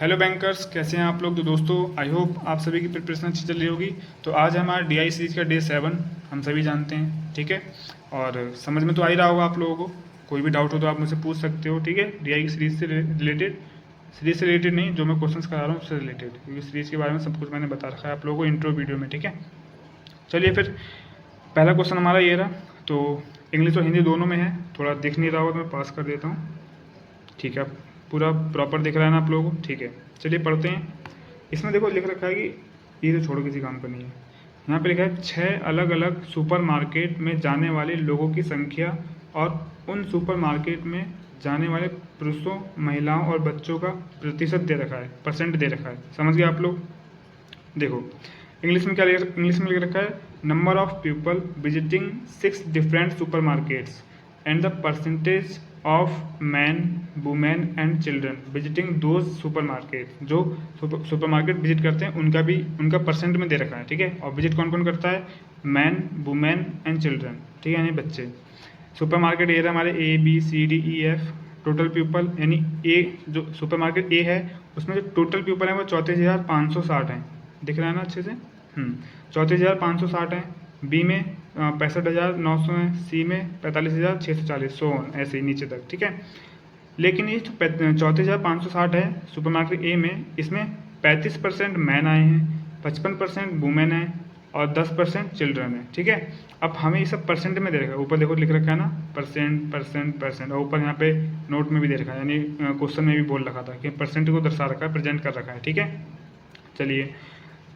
Hello bankers, कैसे हैं आप लोग। तो दोस्तों, आई होप आप सभी की प्रिपरेशन अच्छी चल रही होगी। तो आज हमारा डीआई सीरीज का डे 7 हम सभी जानते हैं, ठीक है। और समझ में तो आ ही रहा होगा आप लोगों को। कोई भी डाउट हो तो आप मुझसे पूछ सकते हो, ठीक है। डीआई सीरीज से रिलेटेड नहीं, जो मैं क्वेश्चंस करा रहा हूँ उससे रिलेटेड, क्योंकि सीरीज के बारे में सब कुछ मैंने बता रखा है आप लोगों को इंट्रो वीडियो में, ठीक है। चलिए फिर, पहला क्वेश्चन हमारा ये रहा। तो इंग्लिश और हिंदी दोनों में है, थोड़ा दिख नहीं रहा होगा तो मैं पास कर देता हूँ, ठीक है। पूरा प्रॉपर दिख रहा है ना आप लोगों को, ठीक है। चलिए पढ़ते हैं। इसमें देखो लिख रखा है कि ये तो छोड़ो, किसी काम का नहीं है। यहाँ पे लिखा है 6 अलग अलग सुपरमार्केट में जाने वाले लोगों की संख्या और उन सुपरमार्केट में जाने वाले पुरुषों, महिलाओं और बच्चों का प्रतिशत दे रखा है, परसेंट दे रखा है। समझ गए आप लोग। देखो इंग्लिश में इंग्लिश में लिख रखा है number of people visiting 6 different supermarkets and the percentage of man, women and children visiting those supermarket. जो सुपरमार्केट विजिट करते हैं उनका परसेंट में दे रखा है, ठीक है। और विजिट कौन कौन करता है? मैन, वुमेन एंड चिल्ड्रन, ठीक है, यानी बच्चे। सुपरमार्केट ये रहा हमारे ABCDEF। टोटल पीपल यानी ए, जो सुपरमार्केट ए है उसमें जो टोटल पीपल है वो 34,560 हैं। दिख रहा है ना अच्छे से? 34,560 है। बी में 65,900 है। सी में 45,640, सो ऑन, ऐसे ही नीचे तक, ठीक है। लेकिन ये जो 34,560 है सुपरमार्केट ए में, इसमें 35% मैन आए हैं, 55% वुमेन है और 10% चिल्ड्रन है, ठीक है। अब हमें ये सब परसेंट में दे रखा है, ऊपर देखो लिख रखा है ना, परसेंट परसेंट परसेंट, और ऊपर यहाँ पे नोट में भी दे रखा है, यानी क्वेश्चन में भी बोल रखा था कि परसेंट को दर्शा रखा है, प्रेजेंट कर रखा है, ठीक है। चलिए,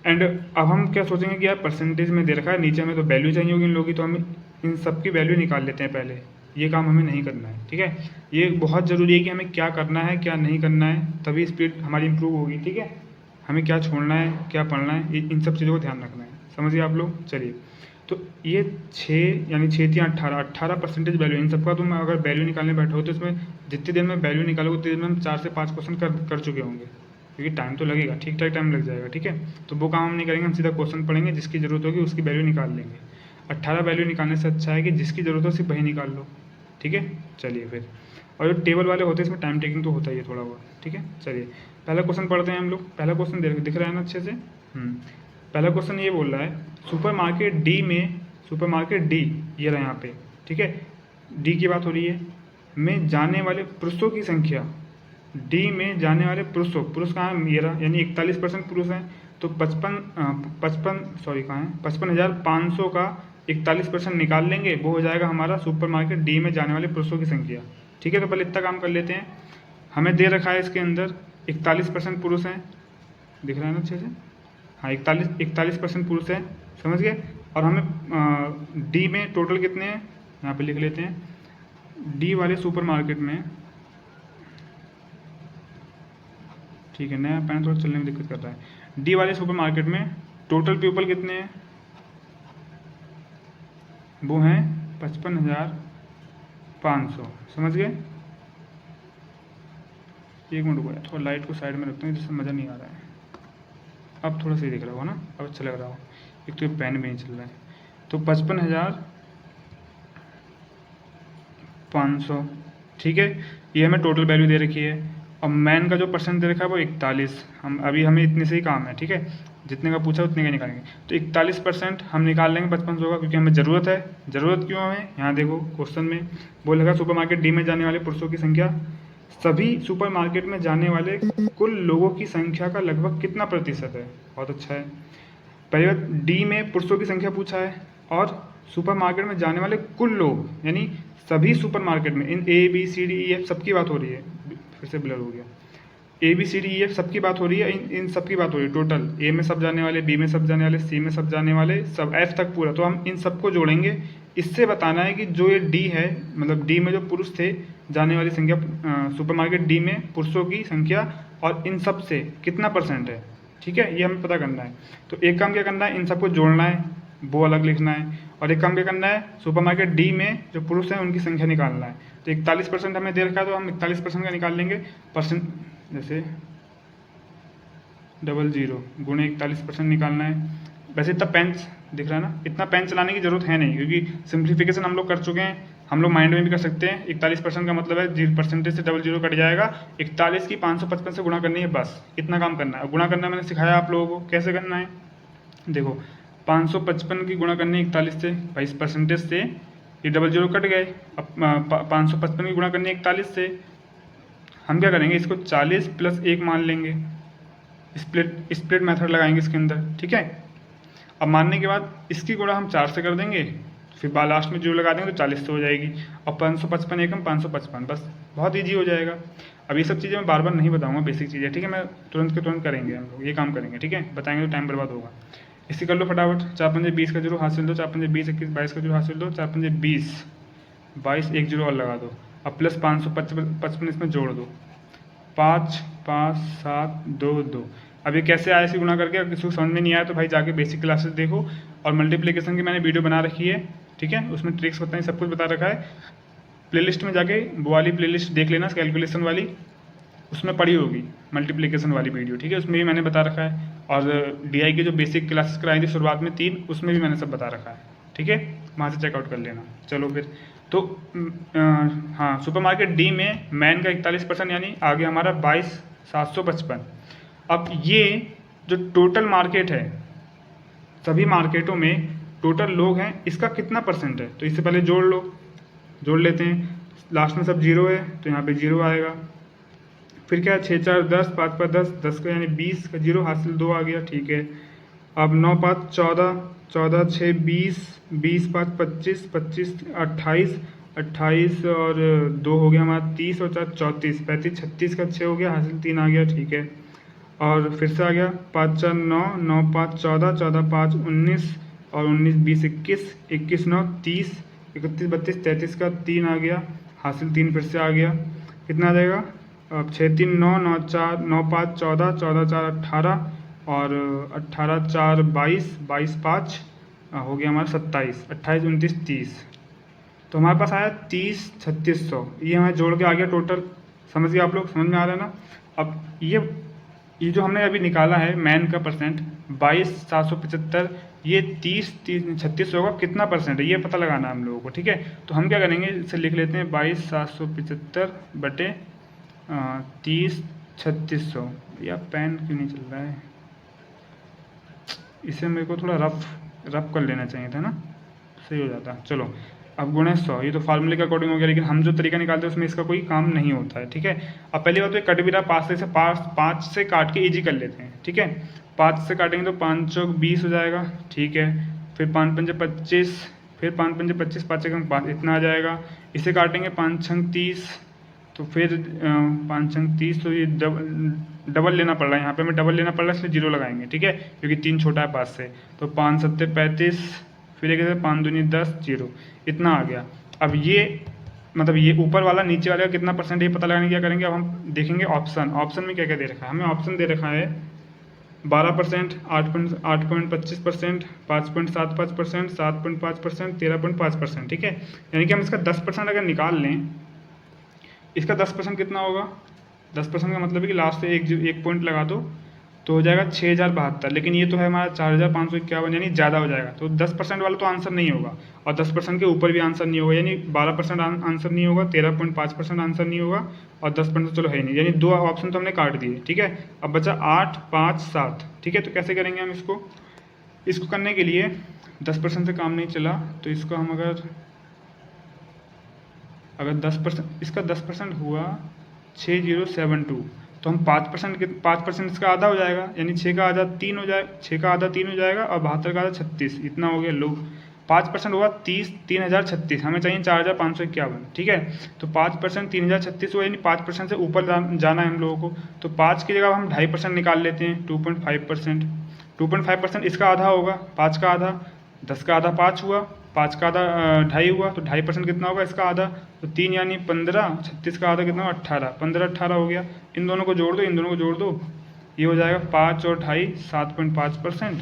एंड अब हम क्या सोचेंगे कि यार परसेंटेज में दे रखा है, नीचे में तो वैल्यू चाहिए होगी इन लोगों की, तो हम इन सब की वैल्यू निकाल लेते हैं पहले। ये काम हमें नहीं करना है, ठीक है। ये बहुत ज़रूरी है कि हमें क्या करना है क्या नहीं करना है, तभी स्पीड हमारी इंप्रूव होगी, ठीक है। हमें क्या छोड़ना है क्या पढ़ना है, इन सब चीज़ों को ध्यान रखना है। समझिए आप लोग। चलिए, तो ये 6 यानी 6×3 18 परसेंटेज वैल्यू, इन सबका तुम अगर वैल्यू निकालने बैठो तो इसमें जितनी देर में वैल्यू निकालोगे उतनी देर में हम 4 से 5 क्वेश्चन कर चुके होंगे, क्योंकि टाइम तो लगेगा, ठीक ठाक टाइम लग जाएगा, ठीक है। तो वो काम हम नहीं करेंगे, हम सीधा क्वेश्चन पढ़ेंगे, जिसकी ज़रूरत होगी उसकी वैल्यू निकाल लेंगे। 18 वैल्यू निकालने से अच्छा है कि जिसकी ज़रूरत हो सिर्फ वही निकाल लो, ठीक है। चलिए फिर, और जो टेबल वाले होते हैं इसमें टाइम टेकिंग तो होता ही है थोड़ा बहुत, ठीक है। चलिए पहला क्वेश्चन पढ़ते हैं हम लोग। पहला क्वेश्चन दिख रहा है ना अच्छे से? पहला क्वेश्चन ये बोल रहा है सुपरमार्केट डी, ये रहा यहाँ पे, ठीक है। डी की बात हो रही है, में जाने वाले पुरुषों की संख्या। डी में जाने वाले पुरुष कहाँ है? ये रहा, यानी 41% पुरुष हैं। तो 55,500 का 41% निकाल लेंगे, वो हो जाएगा हमारा सुपरमार्केट डी में जाने वाले पुरुषों की संख्या, ठीक है। तो पहले इतना काम कर लेते हैं। हमें दे रखा है इसके अंदर 41% पुरुष हैं, दिख रहा है ना अच्छे से? हाँ, 41% पुरुष हैं, समझ गए। और हमें डी में टोटल कितने हैं यहाँ पे लिख लेते हैं। डी वाले सुपरमार्केट में, ठीक है, नया पेन थोड़ा चलने में दिक्कत कर रहा है। डी वाले सुपरमार्केट में टोटल पीपल कितने हैं? वो हैं 55,500, समझ गए। एक मिनट रुको, थोड़ा लाइट को साइड में रखता हूँ जिससे मज़ा नहीं आ रहा है। अब थोड़ा सही दिख रहा होगा ना, अब अच्छा लग रहा हो। एक तो ये पेन भी नहीं चल रहा है। तो 55,500, ठीक है। ये हमें टोटल वैल्यू दे रखी है। और मैन का जो परसेंट दे रखा है वो 41, हमें इतने से ही काम है, ठीक है। जितने का पूछा उतने का निकालेंगे। तो 41% हम निकाल लेंगे 5500 का, क्योंकि हमें ज़रूरत है। ज़रूरत क्यों हमें? यहाँ देखो क्वेश्चन में बोलेगा सुपरमार्केट डी में जाने वाले पुरुषों की संख्या, सभी सुपरमार्केट में जाने वाले कुल लोगों की संख्या का लगभग कितना प्रतिशत है। बहुत अच्छा है। पहली बात, डी में पुरुषों की संख्या पूछा है और सुपरमार्केट में जाने वाले कुल लोग, यानी सभी सुपरमार्केट में, इन ABCDEF सबकी बात हो रही है। फिर से ब्लर हो गया। ABCDEF सबकी बात हो रही है, इन सबकी बात हो रही है टोटल। ए में सब जाने वाले, बी में सब जाने वाले, सी में सब जाने वाले, सब F तक पूरा। तो हम इन सबको जोड़ेंगे। इससे बताना है कि जो ये डी है, मतलब डी में जो पुरुष थे जाने वाली संख्या, सुपरमार्केट डी में पुरुषों की संख्या और इन सब से कितना परसेंट है, ठीक है। ये हमें पता करना है। तो एक काम क्या करना है, इन सबको जोड़ना है, वो अलग लिखना है। और एक काम क्या करना है, सुपरमार्केट डी में जो पुरुष हैं उनकी संख्या निकालना है। तो 41% हमें दे रखा है, तो हम 41% का निकाल लेंगे। परसेंट जैसे 00 गुणे 41% निकालना है। वैसे इतना पेन दिख रहा है ना, इतना पेन चलाने की जरूरत है नहीं, क्योंकि सिंप्लीफिकेशन हम लोग कर चुके हैं। हम लोग माइंड में भी कर सकते हैं। 41% का मतलब है 0% से डबल जीरो कट जाएगा, 41 की 555 से गुणा करनी है, बस इतना काम करना है। गुणा करना मैंने सिखाया आप लोगों को कैसे करना है। देखो 555 की गुणा करनी है 41 से, भाई इस परसेंटेज से ये डबल जीरो कट गए। अब 555 की गुणा करनी है 41 से, हम क्या करेंगे, इसको 40 प्लस 1 मान लेंगे, स्प्लिट मेथड लगाएंगे इसके अंदर, ठीक है। अब मानने के बाद इसकी गुणा हम 4 से कर देंगे, फिर लास्ट में जीरो लगा देंगे तो 40 से हो जाएगी। और 555 एकम 555, बस बहुत ईजी हो जाएगा। अब ये सब चीज़ें मैं बार बार नहीं बताऊंगा, बेसिक चीज़ें, ठीक है। मैं तुरंत के तुरंत करेंगे, हम लोग ये काम करेंगे, ठीक है। बताएंगे तो टाइम बर्बाद होगा। इसी कर लो फटाफट। 4 पंजे 20 का जीरो हासिल दो, 4 पंजे 20, 21 22 का जीरो हासिल दो, 4 पंजे 20 22 एक जीरो और लगा दो। अब प्लस 555 इसमें जोड़ दो, 5 5 7 2 2। अब ये कैसे आया इसी गुणा करके, अगर किसी को समझ में नहीं आया तो भाई जाके बेसिक क्लासेस देखो, और मल्टीप्लिकेशन की मैंने वीडियो बना रखी है, ठीक है। उसमें ट्रिक्स बताएं, सब कुछ बता रखा है। प्लेलिस्ट में जाके वो वाली प्लेलिस्ट देख लेना, कैलकुलेशन वाली, उसमें पड़ी होगी मल्टीप्लिकेशन वाली वीडियो, ठीक है। उसमें भी मैंने बता रखा है। और डीआई की जो बेसिक क्लासेस कराई थी शुरुआत में 3, उसमें भी मैंने सब बता रखा है, ठीक है। वहाँ से चेकआउट कर लेना। चलो फिर तो हाँ, सुपरमार्केट डी में मैन का 41% यानी आ गया हमारा 22,755। अब ये जो टोटल मार्केट है, सभी मार्केटों में टोटल लोग हैं, इसका कितना परसेंट है, तो इससे पहले जोड़ लो, जोड़ लेते हैं। लास्ट में सब जीरो है तो यहाँ पे जीरो आएगा। फिर क्या, 6 4 10, 5 5 10, 10 का यानी 20 का जीरो हासिल 2 आ गया, ठीक है। अब 9 5 14, 14 6 20, 20 5 25, 25 28, 28 और 2 हो गया हमारा 30, और 4 34, 35 36 का 6 हो गया, हासिल 3 आ गया, ठीक है। और फिर से आ गया 5 4 9, 9 5 14, 14 5 19, और 19 20 21, 21 9 30, 31 32 33 का 3 आ गया, हासिल 3 फिर से आ गया। कितना आ जाएगा, अब 6 3 9, 9 4 9 5 14, 14 4 18, और 18 4 22, 22 5 हो गया हमारा 27, 28 29 30। तो हमारे पास आया 30 3600, ये हमें जोड़ के आ गया टोटल। समझ गए आप लोग, समझ में आ रहा है ना। अब ये जो हमने अभी निकाला है मैन का परसेंट 22,775, ये 30 3600 का कितना परसेंट है ये पता लगाना है हम लोगों को, ठीक है। तो हम क्या करेंगे, इसे लिख लेते हैं 22,775 बटे 30 3600। या पेन क्यों नहीं चल रहा है, इसे मेरे को थोड़ा रफ कर लेना चाहिए था ना, सही हो जाता। चलो अब गुणे 100, ये तो फार्मूले के अकॉर्डिंग हो गया, लेकिन हम जो तरीका निकालते हैं उसमें इसका कोई काम नहीं होता है, ठीक है। अब पहली बात तो कट भी रहा, 5 से काट के इजी कर लेते हैं, ठीक है। 5 से काटेंगे तो 5 चौक 20 हो जाएगा, ठीक है। फिर 5 पंजे 25, फिर 5 पंजे 25, 5 एकम 5, इतना आ जाएगा। इसे काटेंगे 5 छंग 30, तो फिर 5 छंग 30, तो ये डबल लेना पड़ रहा है, यहाँ पे हमें डबल लेना पड़ रहा है, इसलिए जीरो लगाएंगे, ठीक है, क्योंकि 3 छोटा है 5 से। तो 5 7 35, फिर एक 5 दूनी 10, जीरो, इतना आ गया। अब ये मतलब ये ऊपर वाला नीचे वाले का कितना परसेंट ये पता लगाने क्या करेंगे, अब हम देखेंगे ऑप्शन में क्या क्या दे रखा है। हमें ऑप्शन दे रखा है 12%, 8.25%, 5.75%, 7.5%, 13.5%, ठीक है। यानी कि हम इसका 10% अगर निकाल लें, इसका 10% कितना होगा, 10% का मतलब है कि लास्ट से एक पॉइंट लगा दो तो हो जाएगा 6072, लेकिन ये तो है हमारा 4551, यानी ज़्यादा हो जाएगा। तो 10% वाला तो आंसर नहीं होगा, और 10% के ऊपर भी आंसर नहीं होगा, यानी 12% आंसर नहीं होगा, 13.5% आंसर नहीं होगा, और 10% चलो है नहीं, यानी 2 ऑप्शन तो हमने काट दिए, ठीक है। अब बचा 8 5 7, ठीक है। तो कैसे करेंगे हम इसको करने के लिए 10% से काम नहीं चला, तो इसको हम अगर 10%, इसका 10% हुआ 6072, तो हम 5% इसका आधा हो जाएगा, यानी 6 का आधा 3 हो जाएगा, 6 का आधा 3 हो जाएगा, और 72 का आधा 36, इतना हो गया। लो 5% हुआ 3036, हमें चाहिए 4551, ठीक है। तो 5% 3036 हुआ, यानी 5% से ऊपर जाना है हम लोगों को। तो 5 की जगह हम 2.5% निकाल लेते हैं, 2.5%। 2.5% इसका आधा होगा, 5 का आधा, 10 का आधा 5 हुआ, 5 का आधा 2.5 हुआ, तो 2.5% कितना होगा इसका आधा, तो 3 यानी 15, 36 का आधा कितना हुआ 18, 15 18 हो गया। इन दोनों को जोड़ दो, इन दोनों को जोड़ दो, ये हो जाएगा 5 और 2.5 7.5%,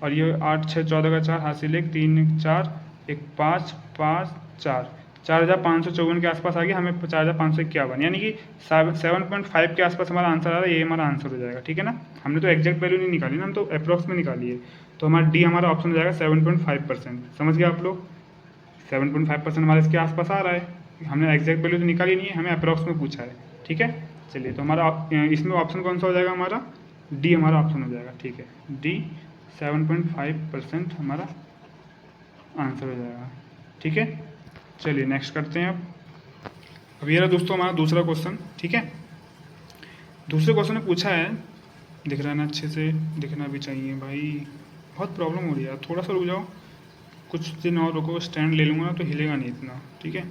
और ये 8 6 14 का 4 हासिल 1 3 1 4 1 5 5 4, 4554 के आसपास आ गया, हमें 4551, यानी कि 7.5 के आसपास हमारा आंसर आ रहा है, ये हमारा आंसर हो जाएगा, ठीक है ना। हमने तो एग्जैक्ट वैल्यू नहीं निकाली ना, हम तो अप्रॉक्स में निकाली है। तो हमारा डी हमारा ऑप्शन हो जाएगा 7.5%। समझ गए आप लोग, 7.5% हमारे इसके आसपास आ रहा है। हमने एग्जैक्ट वैल्यू तो निकाली नहीं है, हमें अप्रॉक्स में पूछा है। ठीक है, चलिए तो हमारा इसमें ऑप्शन कौन सा हो जाएगा, हमारा डी हमारा ऑप्शन हो जाएगा। ठीक है, डी 7.5% हमारा आंसर हो जाएगा। ठीक है, चलिए नेक्स्ट करते हैं। अब ये रहा दोस्तों हमारा दूसरा क्वेश्चन। ठीक है, दूसरे क्वेश्चन में पूछा है, दिख रहा है ना, अच्छे से दिखना भी चाहिए भाई, बहुत प्रॉब्लम हो रही है यार, थोड़ा सा रुक जाओ, कुछ दिन और रुको, स्टैंड ले लूँगा ना तो हिलेगा नहीं इतना। ठीक है,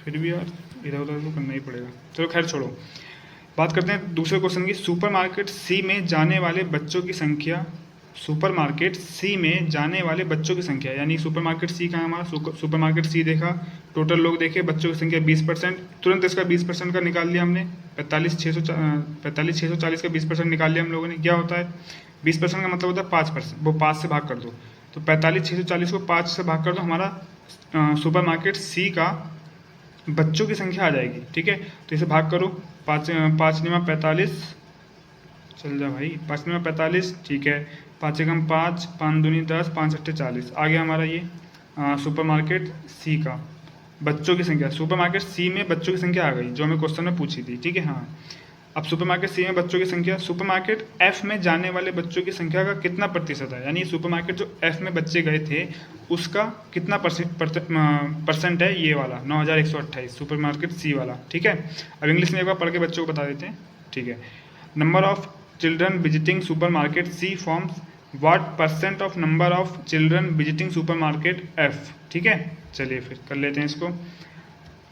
फिर भी यार इधर उधर तो करना ही पड़ेगा। चलो खैर छोड़ो, बात करते हैं दूसरे क्वेश्चन की। सुपरमार्केट सी में जाने वाले बच्चों की संख्या, सुपरमार्केट सी में जाने वाले बच्चों की संख्या, यानी सुपरमार्केट सी कहाँ है हमारा, सुपरमार्केट सी देखा, टोटल लोग देखे, बच्चों की संख्या 20%, तुरंत इसका 20% का निकाल लिया हमने, 45,640 का 20% निकाल लिया हम लोगों ने। क्या होता है 20% का मतलब होता है 5%, वो 5 से भाग कर दो, तो 45,640 को 5 से भाग कर दो, हमारा सुपरमार्केट सी का बच्चों की संख्या आ जाएगी। ठीक है, तो इसे भाग करो, 5 निमा 45, चल जा भाई, 5 निमा 45, ठीक है, 5 एकम 5, 5 दूनी 10, 5 अट्ठे 40, आ गया हमारा ये सुपरमार्केट सी का बच्चों की संख्या। सुपरमार्केट सी में बच्चों की संख्या आ गई जो हमें क्वेश्चन में पूछी थी। ठीक है, हाँ, अब सुपरमार्केट सी में बच्चों की संख्या, सुपरमार्केट एफ में जाने वाले बच्चों की संख्या का कितना प्रतिशत है, यानी सुपरमार्केट जो एफ में बच्चे गए थे उसका कितना परसेंट है, ये वाला 9128 सुपरमार्केट सी वाला। ठीक है, अब इंग्लिश में एक बार पढ़ के बच्चों को बता देते हैं। ठीक है, number of children visiting supermarket C forms what percent of number of children visiting supermarket F. ठीक है, चलिए फिर कर लेते हैं इसको।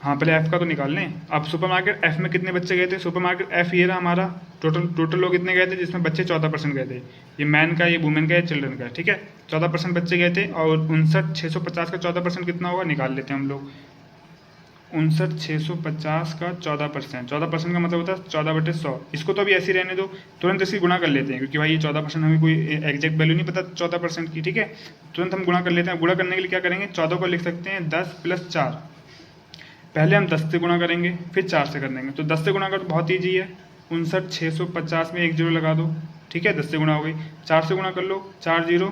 हाँ, पहले एफ का तो निकाल लें। अब सुपरमार्केट एफ में कितने बच्चे गए थे, सुपरमार्केट एफ ये रहा हमारा, टोटल लोग कितने गए थे, जिसमें बच्चे 14% गए थे, ये मैन का, ये वुमेन का, ये चिल्ड्रन का। ठीक है, 14% बच्चे गए थे, और 59,650 का 14% कितना होगा, निकाल लेते हैं हम लोग। 59,650 का 14%, 14% का मतलब होता है 14/100। इसको तो अभी ऐसे ही रहने दो, तुरंत इसकी गुणा कर लेते हैं, क्योंकि भाई ये 14% हमें कोई एग्जैक्ट वैल्यू नहीं पता 14% की। ठीक है, तुरंत हम गुणा कर लेते हैं। गुणा करने के लिए क्या करेंगे, 14 को लिख सकते हैं 10 + 4, पहले हम 10 से गुणा करेंगे, फिर 4 से कर देंगे। तो 10 से गुणा कर तो बहुत ईजी है, 59,650 में 1 जीरो लगा दो। ठीक है, 10 से गुणा हो गई। 4 से गुणा कर लो, 4 जीरो,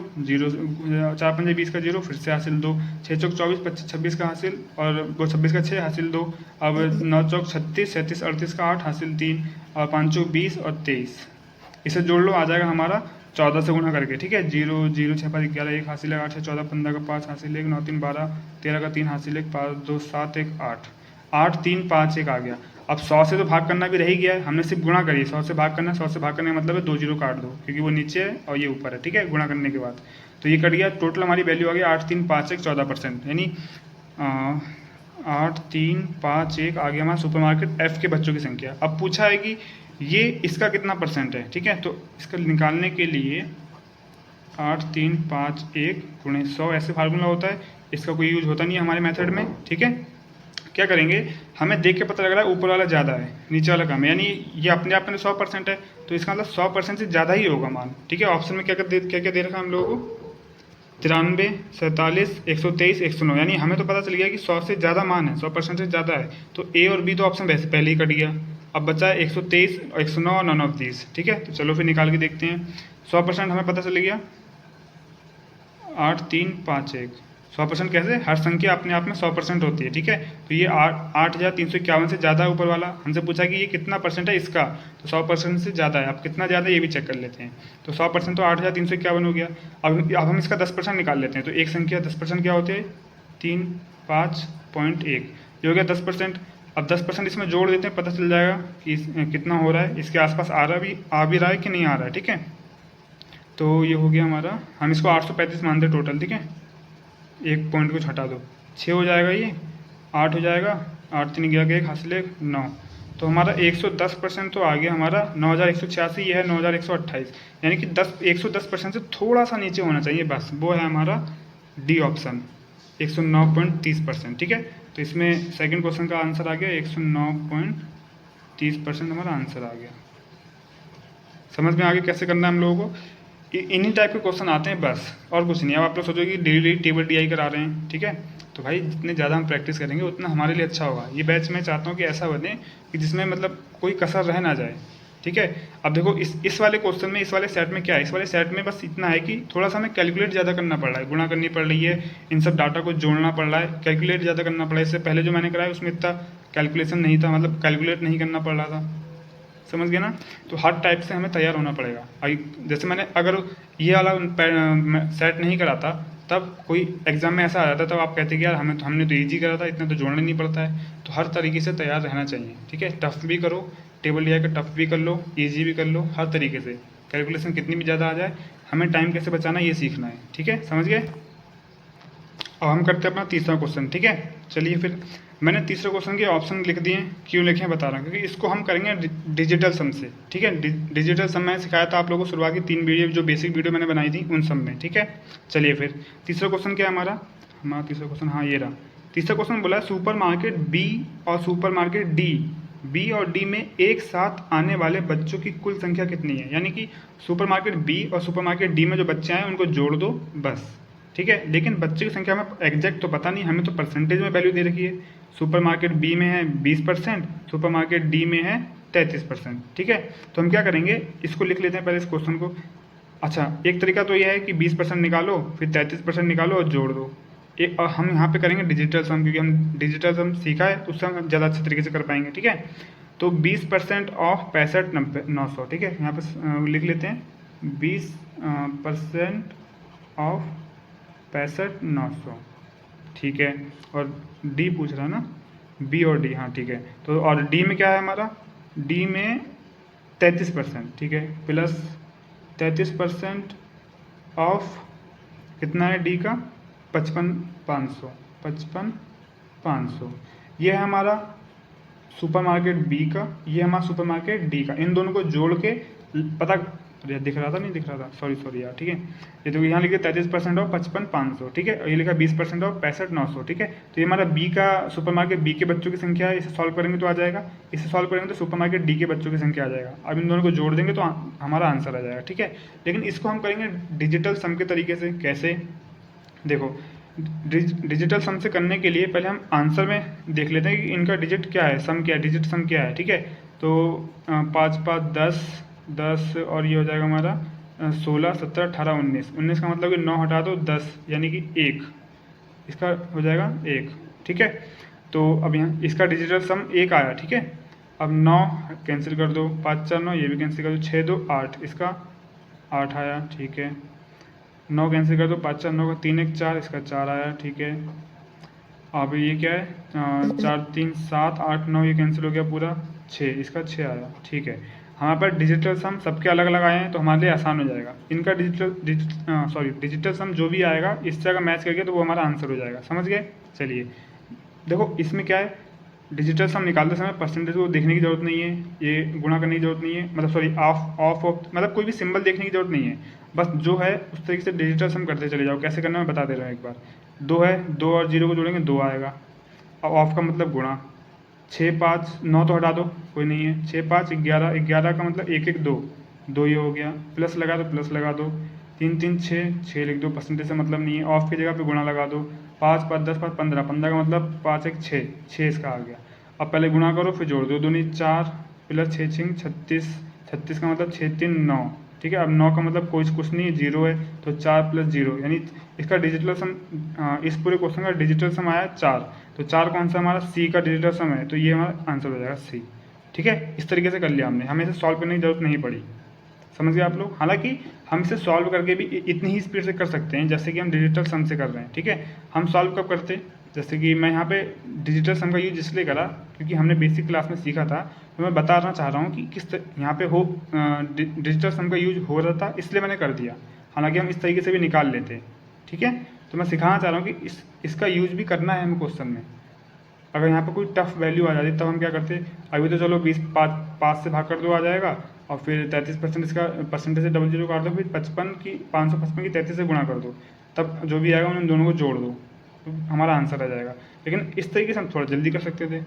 4 पंजे 20 का जीरो, फिर से हासिल 2, 6 चौक 24, 25 26 का हासिल, और 2 26 का 6 हासिल 2, अब 9 चौक 36, 37 38 का 8 हासिल 3, और 5 चौक 20 और 23, इसे जोड़ लो, आ जाएगा हमारा 14 से गुणा करके। ठीक है, 0 0 6 5 11 1 हासिल है, 8 6 14 15 का 5 हासिल 1, 9 3 12 13 का 3 हासिल 1, 5 2 7 1 8, 8 3 5 1 आ गया। अब 100 से तो भाग करना भी रह ही गया है, हमने सिर्फ गुणा करी, 100 से भाग करना, 100 से भाग करने का मतलब है 2 जीरो काट दो, क्योंकि वो नीचे है और ये ऊपर है। ठीक है, गुणा करने के बाद तो ये कट गया, टोटल हमारी वैल्यू आ गई 8 3 5 1 14%, यानी 8 3 5 1 आ गया हमारा सुपरमार्केट एफ के बच्चों की संख्या। अब पूछा है कि ये इसका कितना परसेंट है। ठीक है, तो इसका निकालने के लिए 8 3 5 1 × 100 ऐसे फार्मूला होता है, इसका कोई यूज होता नहीं है हमारे मेथड में। ठीक है, क्या करेंगे, हमें देख के पता लग रहा है ऊपर वाला ज़्यादा है नीचे वाला कम है, यानी ये अपने आप में 100% है, तो इसका मतलब 100% से ज़्यादा ही होगा मान। ठीक है, ऑप्शन में क्या क्या दे रखा है हम लोगों को, 93 47 123 109, यानी हमें तो पता चल गया कि 100 से ज़्यादा मान है, 100% से ज़्यादा है, तो ए और बी तो ऑप्शन वैसे पहले ही कट गया। अब बचा है 123 और 109 और नन ऑफ दीज। ठीक है, तो चलो फिर निकाल के देखते हैं। 100% हमें पता चल गया 8 3 5 1, 100% कैसे, हर संख्या अपने आप में 100% होती है। ठीक है, तो ये 8,351 से ज़्यादा है ऊपर वाला, हमसे पूछा कि ये कितना परसेंट है इसका, तो 100% से ज़्यादा है। अब कितना ज़्यादा है ये भी चेक कर लेते हैं, तो 100% तो 8,351 हो गया। अब हम इसका 10% निकाल लेते हैं, तो एक संख्या 10% क्या होते हैं, 305.1, ये हो गया 10%। अब 10% इसमें जोड़ देते हैं, पता चल जाएगा कि कितना हो रहा है, इसके आसपास आ भी रहा है कि नहीं आ रहा है। ठीक है, तो ये हो गया हमारा, हम इसको 835 मानते हैं टोटल। ठीक है, एक पॉइंट को हटा दो, 6 हो जाएगा, ये 8 हो जाएगा, 8 3 11 1 हासिल 1 9, तो हमारा 110% तो आ गया हमारा 9186, ये है 9128, यानी कि 110% से थोड़ा सा नीचे होना चाहिए बस, वो है हमारा डी ऑप्शन 109.30%। ठीक है, तो इसमें सेकंड क्वेश्चन का आंसर आ गया 109.30% हमारा आंसर आ गया। समझ में आगे कैसे करना है हम लोगों को, इन्हीं टाइप के क्वेश्चन आते हैं बस, और कुछ नहीं। अब आप लोग सोचो कि डेली टेबल DI करा रहे हैं। ठीक है, तो भाई जितने ज़्यादा हम प्रैक्टिस करेंगे उतना हमारे लिए अच्छा होगा। ये बैच मैं चाहता हूँ कि ऐसा बने कि जिसमें मतलब कोई कसर रह ना जाए। ठीक है। अब देखो इस वाले क्वेश्चन में, इस वाले सेट में क्या है, इस वाले सेट में बस इतना है कि थोड़ा सा हमें कैलकुलेट ज़्यादा करना पड़ रहा है, गुणा करनी पड़ रही है, इन सब डाटा को जोड़ना पड़ रहा है, कैलकुलेट ज़्यादा करना पड़ रहा है। इससे पहले जो मैंने कराया उसमें इतना कैलकुलेशन नहीं था, मतलब कैलकुलेट नहीं करना पड़ रहा था, समझ गए ना। तो हर टाइप से हमें तैयार होना पड़ेगा। जैसे मैंने अगर ये वाला सेट नहीं करा था, तब कोई एग्जाम में ऐसा आ जाता, तब आप कहते कि यार हमने तो ईजी करा था, इतना तो जोड़ना नहीं पड़ता है। तो हर तरीके से तैयार रहना चाहिए, ठीक है। टफ भी करो, टेबल लिया कर टफ भी कर लो, ईजी भी कर लो, हर तरीके से कैलकुलेशन कितनी भी ज़्यादा आ जाए, हमें टाइम कैसे बचाना ये सीखना है, ठीक है, समझ गए। अब हम करते हैं अपना तीसरा क्वेश्चन, ठीक है। चलिए फिर, मैंने तीसरे क्वेश्चन के ऑप्शन लिख दिए, क्यों लिखे बता रहा हूँ, क्योंकि इसको हम करेंगे डिजिटल सम से, ठीक है। डिजिटल सम मैंने सिखाया था आप लोगों को, शुरुआत की 3 वीडियो जो बेसिक वीडियो मैंने बनाई थी उन सब में, ठीक है। चलिए फिर तीसरा क्वेश्चन क्या है हमारा तीसरा क्वेश्चन, हाँ ये रहा। तीसरा क्वेश्चन बोला है सुपर मार्केट बी और सुपर मार्केट डी, बी और डी में एक साथ आने वाले बच्चों की कुल संख्या कितनी है। यानी कि सुपर मार्केट बी और सुपर मार्केट डी में जो बच्चे आए उनको जोड़ दो बस, ठीक है। लेकिन बच्चे की संख्या में एग्जैक्ट तो पता नहीं, हमें तो परसेंटेज में वैल्यू दे रखी है। सुपर मार्केट बी में है 20%, सुपर मार्केट डी में है 33%, ठीक है। तो हम क्या करेंगे, इसको लिख लेते हैं पहले इस क्वेश्चन को। अच्छा, एक तरीका तो यह है कि 20% निकालो, फिर 33% निकालो और जोड़ दो। एक हम यहाँ पे करेंगे डिजिटल सम, क्योंकि हम डिजिटल सम सीखा है तो उससे हम ज़्यादा अच्छे तरीके से कर पाएंगे, ठीक है। तो 20% ऑफ 65,900, ठीक है। यहाँ पे लिख लेते हैं 20% ऑफ 65,900, ठीक है। और डी पूछ रहा है ना, बी और डी, हाँ ठीक है। तो और डी में क्या है हमारा, डी में 33%, ठीक है, प्लस 33% ऑफ कितना है डी का 55,500, 55,500। ये है हमारा सुपर मार्केट बी का, ये हमारा सुपर मार्केट डी का। इन दोनों को जोड़ के पता, दिख रहा था नहीं दिख रहा था, सॉरी यार, ठीक है। ये तो यहाँ लिखे 33% ऑफ 55,500, ठीक है। और ये लिखा 20% ऑफ 65,900, ठीक है। तो ये हमारा बी का, सुपर मार्केट बी के बच्चों की संख्या है, इसे सॉल्व करेंगे तो आ जाएगा, इसे सॉल्व करेंगे तो सुपर मार्केट डी के बच्चों की संख्या आ जाएगा। अब इन दोनों को जोड़ देंगे तो हमारा आंसर आ जाएगा, ठीक है। लेकिन इसको हम करेंगे डिजिटल सम के तरीके से। कैसे, देखो, डिजिटल सम से करने के लिए पहले हम आंसर में देख लेते हैं कि इनका डिजिट क्या है, सम क्या है, डिजिट सम क्या है, ठीक है। तो 5 5 10 और ये हो जाएगा हमारा 16 17 18 19, 19 का मतलब कि 9 हटा दो 10, यानी कि 1, इसका हो जाएगा 1, ठीक है। तो अब यहाँ इसका डिजिटल सम 1 आया, ठीक है। अब 9 कैंसिल कर दो, 5 4 9, ये भी कैंसिल कर दो, 6 2 8, इसका 8 आया, ठीक है। 9 कैंसिल कर दो, 5 4 9 का 3 1 4, इसका 4 आया, ठीक है। अब ये क्या है, 4 3 7 8 9, ये कैंसिल हो गया पूरा, 6, इसका 6 आया, ठीक है। हमारे पास डिजिटल सम सबके अलग अलग आए हैं तो हमारे लिए आसान हो जाएगा। इनका डिजिटल सम जो भी आएगा इससे अगर मैच करके तो वो हमारा आंसर हो जाएगा, समझ गए। चलिए देखो, इसमें क्या है, डिजिटल सम निकालते समय परसेंटेज को देखने की जरूरत नहीं है, ये गुणा करने की जरूरत नहीं है, मतलब सॉरी ऑफ मतलब कोई भी सिंबल देखने की जरूरत नहीं है। बस जो है उस तरीके से डिजिटल सम करते चले जाओ। कैसे करना मैं बता दे रहा हूँ एक बार। 2 है, 2 और 0 को जोड़ेंगे 2 आएगा। अब ऑफ का मतलब गुणा, 6 5 9 तो हटा दो, कोई नहीं है, 6 5 11, 11 का मतलब 1 1 2, 2 ये हो गया, प्लस लगा दो प्लस लगा दो, 3 3 6, 6 लिख दो, परसेंटेज से मतलब नहीं है, ऑफ की जगह पे गुणा लगा दो, 5 5 10 5 15, 15 का मतलब 5 1 6, 6 इसका आ गया। अब पहले गुणा करो फिर जोड़ दो, 2 2 4 प्लस 6 6 36, 36 का मतलब 6 3 9, ठीक है। अब 9 का मतलब कुछ नहीं है, 0 है, तो 4 प्लस 0, यानी इसका डिजिटल सम, इस पूरे क्वेश्चन का डिजिटल सम आया 4। तो 4 कौन सा हमारा, सी का डिजिटल सम है, तो ये हमारा आंसर हो जाएगा सी, ठीक है। इस तरीके से कर लिया हमने, हमें इसे सॉल्व करने की जरूरत नहीं पड़ी, समझ गए आप लोग। हालांकि हम इसे सॉल्व करके भी इतनी ही स्पीड से कर सकते हैं जैसे कि हम डिजिटल सम से कर रहे हैं, ठीक है। हम सॉल्व कब करते, जैसे कि मैं यहाँ पे डिजिटल सम का यूज इसलिए करा क्योंकि हमने बेसिक क्लास में सीखा था, तो मैं बताना चाह रहा हूँ कि यहाँ पे डिजिटल सम का यूज हो रहा था, इसलिए मैंने कर दिया। हालांकि हम इस तरीके से भी निकाल लेते, ठीक है। तो मैं सिखाना चाह रहा हूँ कि इसका यूज भी करना है हमें क्वेश्चन में। अगर यहाँ पे कोई टफ वैल्यू आ जाती तब हम क्या करते, अभी तो चलो 20 5 से भाग कर दो आ जाएगा, और फिर 33% इसका परसेंटेज से डबल 0 काट दो, फिर 555 की 33 से गुणा कर दो, तब जो भी आएगा उन दोनों को जोड़ दो, तो हमारा आंसर आ जाएगा। लेकिन इस तरीके से हम थोड़ा जल्दी कर सकते थे,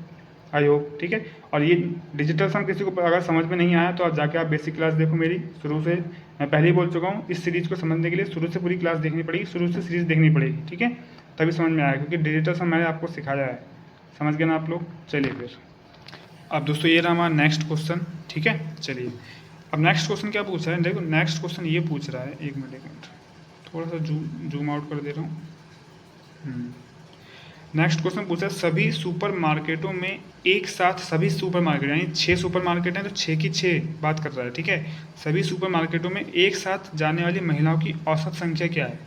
आई होप, ठीक है। और ये डिजिटल सम किसी को अगर समझ में नहीं आया तो आप जाके आप बेसिक क्लास देखो मेरी, शुरू से। मैं पहले ही बोल चुका हूँ, इस सीरीज़ को समझने के लिए शुरू से पूरी क्लास देखनी पड़ेगी, शुरू से सीरीज़ देखनी पड़ेगी, ठीक है, तभी समझ में आएगा, क्योंकि डिजिटल सम मैंने आपको सिखाया है, समझ गए ना आप लोग। चलिए फिर अब दोस्तों ये रहा हमारा नेक्स्ट क्वेश्चन, ठीक है। चलिए अब नेक्स्ट क्वेश्चन क्या पूछ रहा है, देखो नेक्स्ट क्वेश्चन ये पूछ रहा है, एक मिनट थोड़ा सा जूम आउट कर दे रहा हूँ। नेक्स्ट क्वेश्चन पूछा है सभी सुपर मार्केटों में एक साथ, सभी सुपर मार्केट यानी 6 सुपर मार्केट हैं तो 6 की 6 बात कर रहा है, ठीक है। सभी सुपर मार्केटों में एक साथ जाने वाली महिलाओं की औसत संख्या क्या है।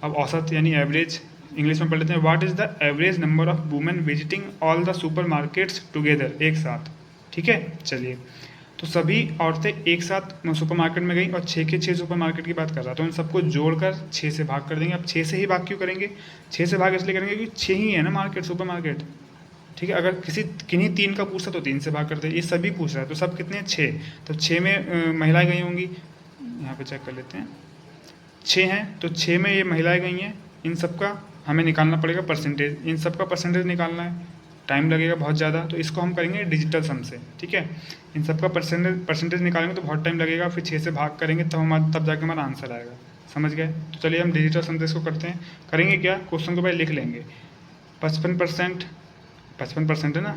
अब औसत यानी एवरेज, इंग्लिश में पढ़ लेते हैं। What is the average number of women visiting all the super markets together, एक साथ, ठीक है। चलिए तो सभी औरतें एक साथ सुपर मार्केट में गई और 6 के 6 सुपर मार्केट की बात कर रहा है, तो उन सबको जोड़कर 6 से भाग कर देंगे। अब 6 से ही भाग क्यों करेंगे, 6 से भाग इसलिए करेंगे क्योंकि 6 ही है ना मार्केट, सुपर मार्केट, ठीक है। अगर किन्हीं 3 का पूछता तो 3 से भाग करते, ये सभी पूछ रहा है तो सब कितने हैं 6, तो 6 में महिलाएं गई होंगी, यहाँ पे चेक कर लेते हैं 6 हैं तो 6 में ये महिलाएं गई हैं, इन सब का हमें निकालना पड़ेगा परसेंटेज, इन सब का परसेंटेज निकालना है, टाइम लगेगा बहुत ज़्यादा, तो इसको हम करेंगे डिजिटल सम से, ठीक है। इन सब का परसेंटेज निकालेंगे तो बहुत टाइम लगेगा, फिर 6 से भाग करेंगे तब जाके हमारा आंसर आएगा, समझ गए। तो चलिए हम डिजिटल सम से इसको करते हैं। करेंगे क्या, क्वेश्चन को पहले लिख लेंगे। 55% है ना,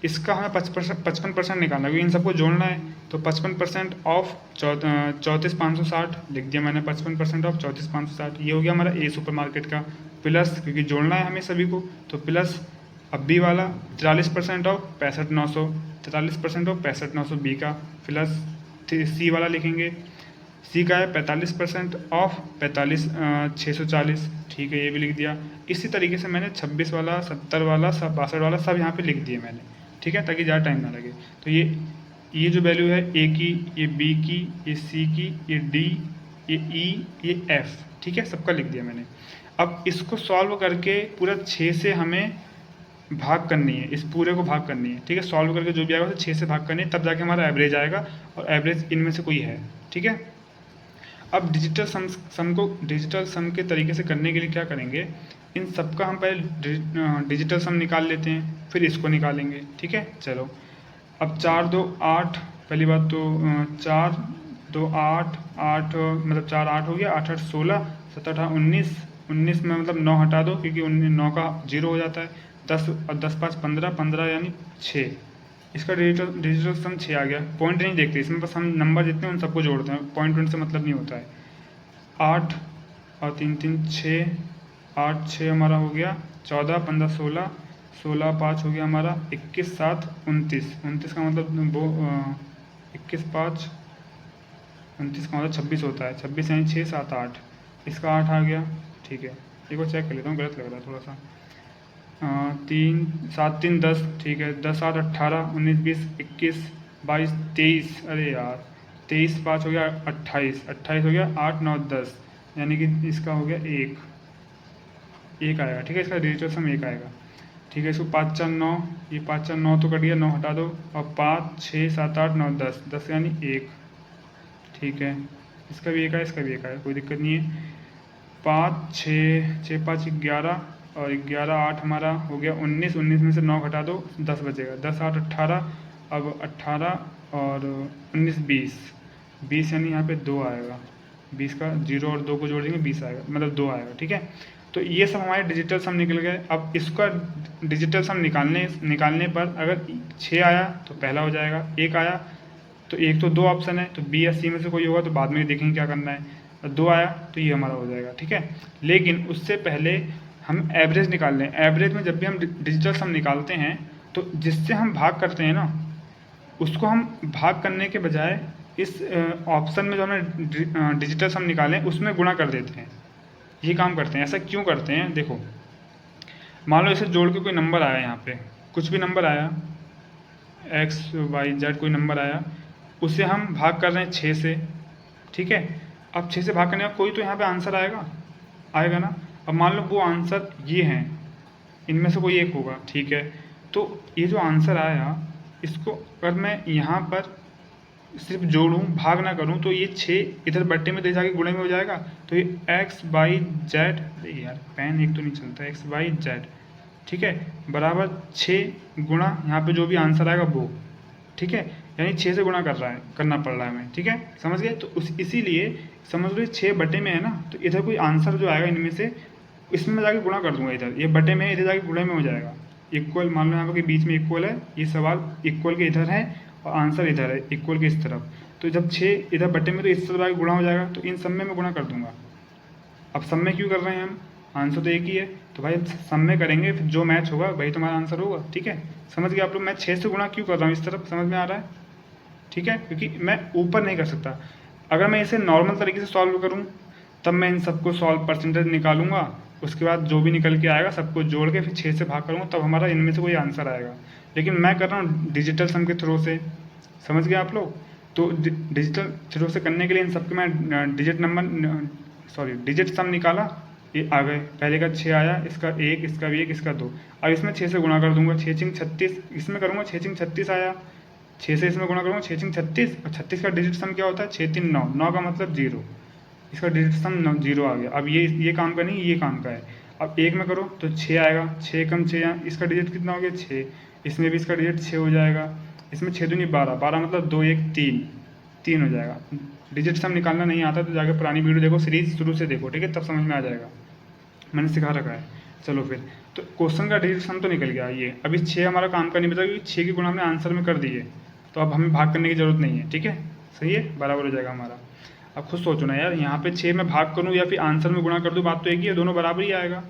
इसका हमें 55% निकालना है क्योंकि इन सबको जोड़ना है, तो 55% ऑफ 34,560 लिख दिया मैंने। 55% ऑफ 34,560 ये हो गया हमारा ए सुपर मार्केट का, प्लस क्योंकि जोड़ना है हमें सभी को, तो प्लस अब बी वाला 43% ऑफ 65,900, 43% ऑफ 65,900 बी का, प्लस सी वाला लिखेंगे, सी का है 45% ऑफ 45,640, ठीक है, ये भी लिख दिया। इसी तरीके से मैंने 26 वाला, 70 वाला, 62 वाला सब यहाँ पे लिख दिए मैंने, ठीक है, ताकि ज़्यादा टाइम ना लगे। तो ये जो वैल्यू है ए की, ये बी की, ये सी की, ये डी, ये ई, ये एफ, ठीक है, सबका लिख दिया मैंने। अब इसको सॉल्व करके पूरा 6 से हमें भाग करनी है, इस पूरे को भाग करनी है, ठीक है। सॉल्व करके जो भी आएगा उसे 6 से भाग करनी है, तब जाके हमारा एवरेज आएगा, और एवरेज इनमें से कोई है, ठीक है। अब डिजिटल सम को डिजिटल सम के तरीके से करने के लिए क्या करेंगे, इन सबका हम पहले डिजिटल सम निकाल लेते हैं, फिर इसको निकालेंगे, ठीक है। चलो अब 4 2 8, पहली बात तो 4 2 8 8 मतलब 4 8 हो गया, 8 8 16, 7 8 19, 19 में मतलब 9 हटा दो क्योंकि 9 का 0 हो जाता है, 10 और 10 5 15, 15 यानी 6, इसका डिजिटल सम 6 आ गया। पॉइंट नहीं देखते इसमें, बस हम नंबर जितने उन सबको जोड़ते हैं, पॉइंट से मतलब नहीं होता है। 8 और 3 3 6, 8 6 हमारा हो गया 14, 15 16, 16 5 हो गया हमारा 21 7 29, 29 का मतलब वो 21 5 29 का मतलब 26 होता है, 26 यानी 6 7 8, इसका 8 आ गया, ठीक है। एक बार चेक कर लेता हूँ, गलत लग रहा है थोड़ा सा। 3 7 3 10, ठीक है, 10 7 18 19 20 21 22 23, अरे यार 23 5 हो गया 28, 28 हो गया 8 9 10, यानी कि इसका हो गया 1 आएगा, ठीक है, इसका डिजिटल सम 1 आएगा, ठीक है। इसको 5 4 9, ये 5 4 9 तो कट गया, 9 हटा दो, और 5 6 7 8 9 10, 10 यानी 1, ठीक है, इसका भी 1 आया, इसका भी 1 आया, कोई दिक्कत नहीं है। 5 6 5 11, और 11 8 हमारा हो गया 19, 19 में से 9 घटा दो, 10 बचेगा, 10 8 18, अब 18 और 19 20, 20 यानी यहाँ पे 2 आएगा, 20 का 0 और 2 को जोड़ देंगे 20 आएगा, मतलब 2 आएगा, ठीक है। तो ये सब हमारे डिजिटल सम निकल गए। अब इसका डिजिटल सम निकालने पर अगर 6 आया तो पहला हो जाएगा, 1 आया तो एक तो 2 ऑप्शन है, तो बी या सी में से कोई होगा, तो बाद में देखेंगे क्या करना है, और 2 आया तो ये हमारा हो जाएगा, ठीक है। लेकिन उससे पहले हम एवरेज निकाल लें। एवरेज में जब भी हम डिजिटल सम निकालते हैं तो जिससे हम भाग करते हैं ना, उसको हम भाग करने के बजाय इस ऑप्शन में जो हमने डिजिटल सम निकालें उसमें गुणा कर देते हैं, ये काम करते हैं। ऐसा क्यों करते हैं, देखो मान लो इसे जोड़ के कोई नंबर आया, यहाँ पे कुछ भी नंबर आया, x y z कोई नंबर आया, उसे हम भाग कर रहे हैं 6 से, ठीक है। अब 6 से भाग करने का कोई तो यहाँ पे आंसर आएगा ना। अब मान लो वो आंसर ये हैं, इनमें से कोई एक होगा, ठीक है। तो ये जो आंसर आया, इसको अगर मैं यहाँ पर सिर्फ जोड़ूँ, भाग ना करूँ, तो ये 6 इधर बट्टे में दे जाके गुणे में हो जाएगा, तो ये x y z, अरे यार पेन एक तो नहीं चलता, x y z, ठीक है, बराबर 6 गुणा यहाँ पे जो भी आंसर आएगा वो, ठीक है, यानी 6 से गुणा करना पड़ रहा है हमें, ठीक है, समझ गए। तो इसीलिए समझ लो 6 बटे में है ना, तो इधर कोई आंसर जो आएगा इनमें से, इसमें मैं जाके गुणा कर दूंगा, इधर ये बटे में है, इधर जाके गुणे में हो जाएगा, इक्वल, मान लो यहाँ पे बीच में इक्वल है, ये सवाल इक्वल के इधर है और आंसर इधर है इक्वल के इस तरफ, तो जब 6 इधर बटे में तो इस तरफ आके गुणा हो जाएगा, तो इन सब में मैं गुणा कर दूंगा। अब सब में क्यों कर रहे हैं हम, आंसर तो एक ही है, तो भाई सब में करेंगे, फिर जो मैच होगा वही तुम्हारा आंसर होगा। ठीक है, समझ गए आप लोग। मैं 6 से गुणा क्यों कर रहा हूँ इस तरफ, समझ में आ रहा है? ठीक है, क्योंकि मैं ऊपर नहीं कर सकता। अगर मैं इसे नॉर्मल तरीके से सॉल्व करूँ तब मैं इन सबको सॉल्व परसेंटेज निकालूंगा, उसके बाद जो भी निकल के आएगा सबको जोड़ के फिर 6 से भाग करूँगा, तब हमारा इनमें से कोई आंसर आएगा। लेकिन मैं कर रहा हूँ डिजिटल सम के थ्रू से, समझ गए आप लोग। तो डिजिटल थ्रू से करने के लिए इन सबके मैं डिजिट सम निकाला, ये आ गए। पहले का 6 आया, इसका 1, इसका भी 1, इसका 2। अब इसमें 6 से गुणा कर दूंगा, 6 6 36, इसमें करूँगा 6 6 36 आया, 6 से इसमें गुणा करूँगा 6 6 36, और 36 का डिजिट सम क्या होता है, 6 3 9, 9 का मतलब 0, इसका डिजिट सम 0 आ गया। अब ये काम का नहीं, ये काम का है। अब एक में करो तो 6 आएगा, 6 कम 6 यहाँ, इसका डिजिट कितना हो गया 6, इसमें भी इसका डिजिट 6 हो जाएगा, इसमें 6 दूनी 12, 12 मतलब 2 1 3, 3 हो जाएगा। डिजिट सम निकालना नहीं आता तो जाके पुरानी वीडियो देखो, सीरीज शुरू से देखो, ठीक है, तब समझ में आ जाएगा, मैंने सिखा रखा है। चलो फिर, तो क्वेश्चन का डिजिट सम तो निकल गया ये। अभी 6 हमारा काम का नहीं बचा, क्योंकि 6 की गुणा हमने आंसर में कर दी है, तो अब हमें भाग करने की जरूरत नहीं है। ठीक है, सही है, बराबर हो जाएगा हमारा। अब खुद सोचो ना यार, यहाँ पे 6 में भाग करूँ या फिर आंसर में गुणा कर दूँ, बात तो एक ही है, दोनों बराबर ही आएगा,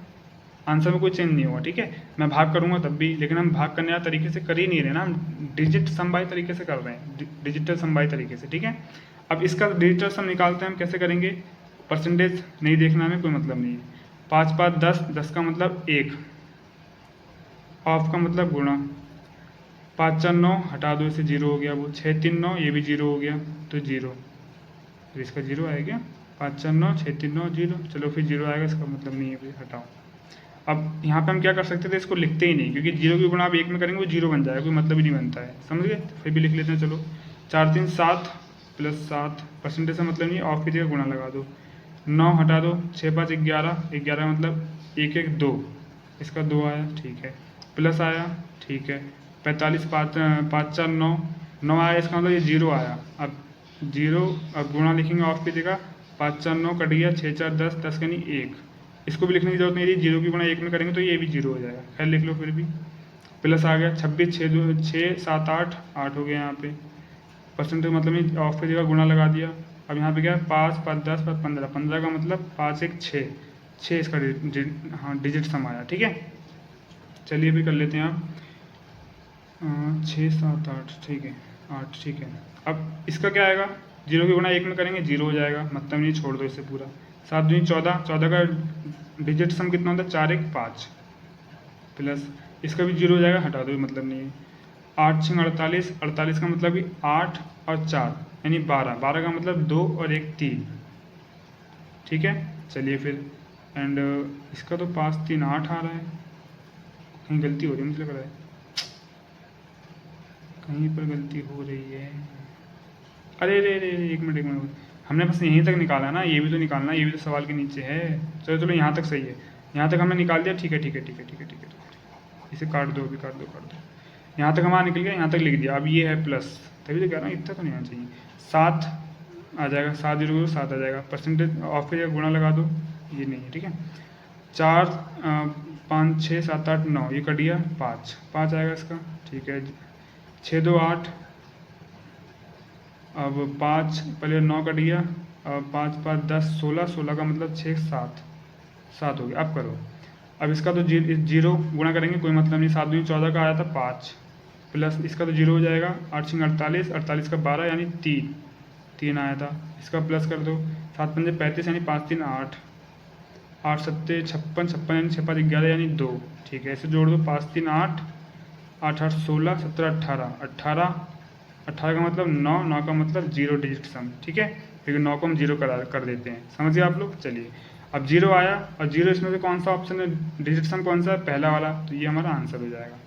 आंसर में कोई चेंज नहीं होगा। ठीक है, मैं भाग करूँगा तब भी, लेकिन हम भाग करने वाले तरीके से कर ही नहीं रहे ना, हम डिजिट सम बाई तरीके से कर रहे हैं, डिजिटल सम बाई तरीके से। ठीक है, अब इसका डिजिटल सम निकालते हैं हम, कैसे करेंगे, परसेंटेज नहीं देखना हमें, कोई मतलब नहीं है। 5 5 10, 10 का मतलब 1, ऑफ का मतलब गुणा, 5 4 9, हटा दो इसे, 0 हो गया वो, 6 3 9, ये भी 0 हो गया, तो 0, तो इसका 0 आएगा क्या, 5 4 9, 6 3 9 0, चलो फिर 0 आएगा, इसका मतलब नहीं है, फिर हटाओ। अब यहाँ पे हम क्या कर सकते थे, इसको लिखते ही नहीं, क्योंकि 0 की गुणा आप 1 में करेंगे वो 0 बन जाएगा, कोई मतलब ही नहीं बनता है, समझ गए। फिर भी लिख लेते हैं, चलो 4 3 7 प्लस 7, परसेंटेज का मतलब नहीं, ऑफ की जगह गुणा लगा दो, 9 हटा दो, 6 5 11, 11 मतलब 1 1 2, इसका 2 आया, ठीक है, प्लस आया, ठीक है, 45 5 5 4 9, 9 आया, इसका मतलब ये 0 आया। अब 0, अब गुणा लिखेंगे ऑफ की जगह, 5 4 9 कट गया, 6 4 10, 10 का नहीं 1, इसको भी लिखने की जरूरत नहीं है, 0 की गुणा 1 में करेंगे तो ये भी 0 हो जाएगा, खैर लिख लो फिर भी। प्लस आ गया, 26 6 2 6 7 8, 8 हो गया यहाँ पे, परसेंटेज मतलब नहीं, ऑफ की जगह गुणा लगा दिया। अब यहाँ पे क्या है, 5 5 10 5 15, 15 का मतलब 5 1 6, 6 इसका हाँ डिजिट सम आया। ठीक है, चलिए भी कर लेते हैं आप, 6 7 8, ठीक है, 8, ठीक है। अब इसका क्या आएगा, 0 की गुणा 1 में करेंगे 0 हो जाएगा, मतलब नहीं, छोड़ दो इसे पूरा। 7 दूनी 14, 14 का डिजिट सम कितना होता है, 4 1 5, प्लस इसका भी 0 हो जाएगा, हटा दो, मतलब नहीं है। 8 6 48, 48 का मतलब कि 8 और 4 यानी 12, 12 का मतलब 2 और 1 3। ठीक है, चलिए फिर, एंड इसका तो 5 3 8 आ रहा है, कहीं गलती हो रही है मुझे लग रहा है, कहीं पर गलती हो रही है। अरे रे रे, एक मिनट एक मिनट, हमने बस यहीं तक निकाला ना, ये भी तो निकालना, ये भी तो सवाल के नीचे है। चलो चलो, यहाँ तक सही है, यहाँ तक हमने निकाल दिया, ठीक है ठीक है ठीक है ठीक है ठीक है, इसे काट दो, अभी काट दो काट दो, यहाँ तक हमारा निकल गया, यहाँ तक लिख दिया। अब ये है प्लस, तभी तो कह रहा हूँ इतना तो नहीं आना चाहिए, 7 आ जाएगा, 7 0 7 आ जाएगा, परसेंटेज ऑफ के गुणा लगा दो, ये नहीं है, ठीक है। 4 5 6 7 8 9, ये कट गया, 5 5 आएगा इसका, ठीक है। 6 2 8, अब 5 पहले 9 कट गया, अब 5 5 10 16, 16 का मतलब 6 7, 7 हो गया। अब करो, अब इसका तो 0 गुणा करेंगे, कोई मतलब नहीं, 7 दूनी 14 का आया था 5, प्लस इसका तो 0 हो जाएगा, 8 6 48, 48 का 12 यानी 3, 3 आया था, इसका प्लस कर दो, 7 5 35 यानी 5 3 8, 8 7 56, 56 यानी 6 5 11 यानी 2, ठीक है, ऐसे जोड़ दो, 5 3 8, 8 8 16 17 18, 18, 18 का मतलब 9, 9 का मतलब 0 डिजिट सम, ठीक है, क्योंकि 9 को हम 0 कर देते हैं, समझिए आप लोग। चलिए, अब 0 आया, और 0 इसमें से कौन सा ऑप्शन है, डिजिट सम कौन सा है, पहला वाला, तो ये हमारा आंसर हो जाएगा,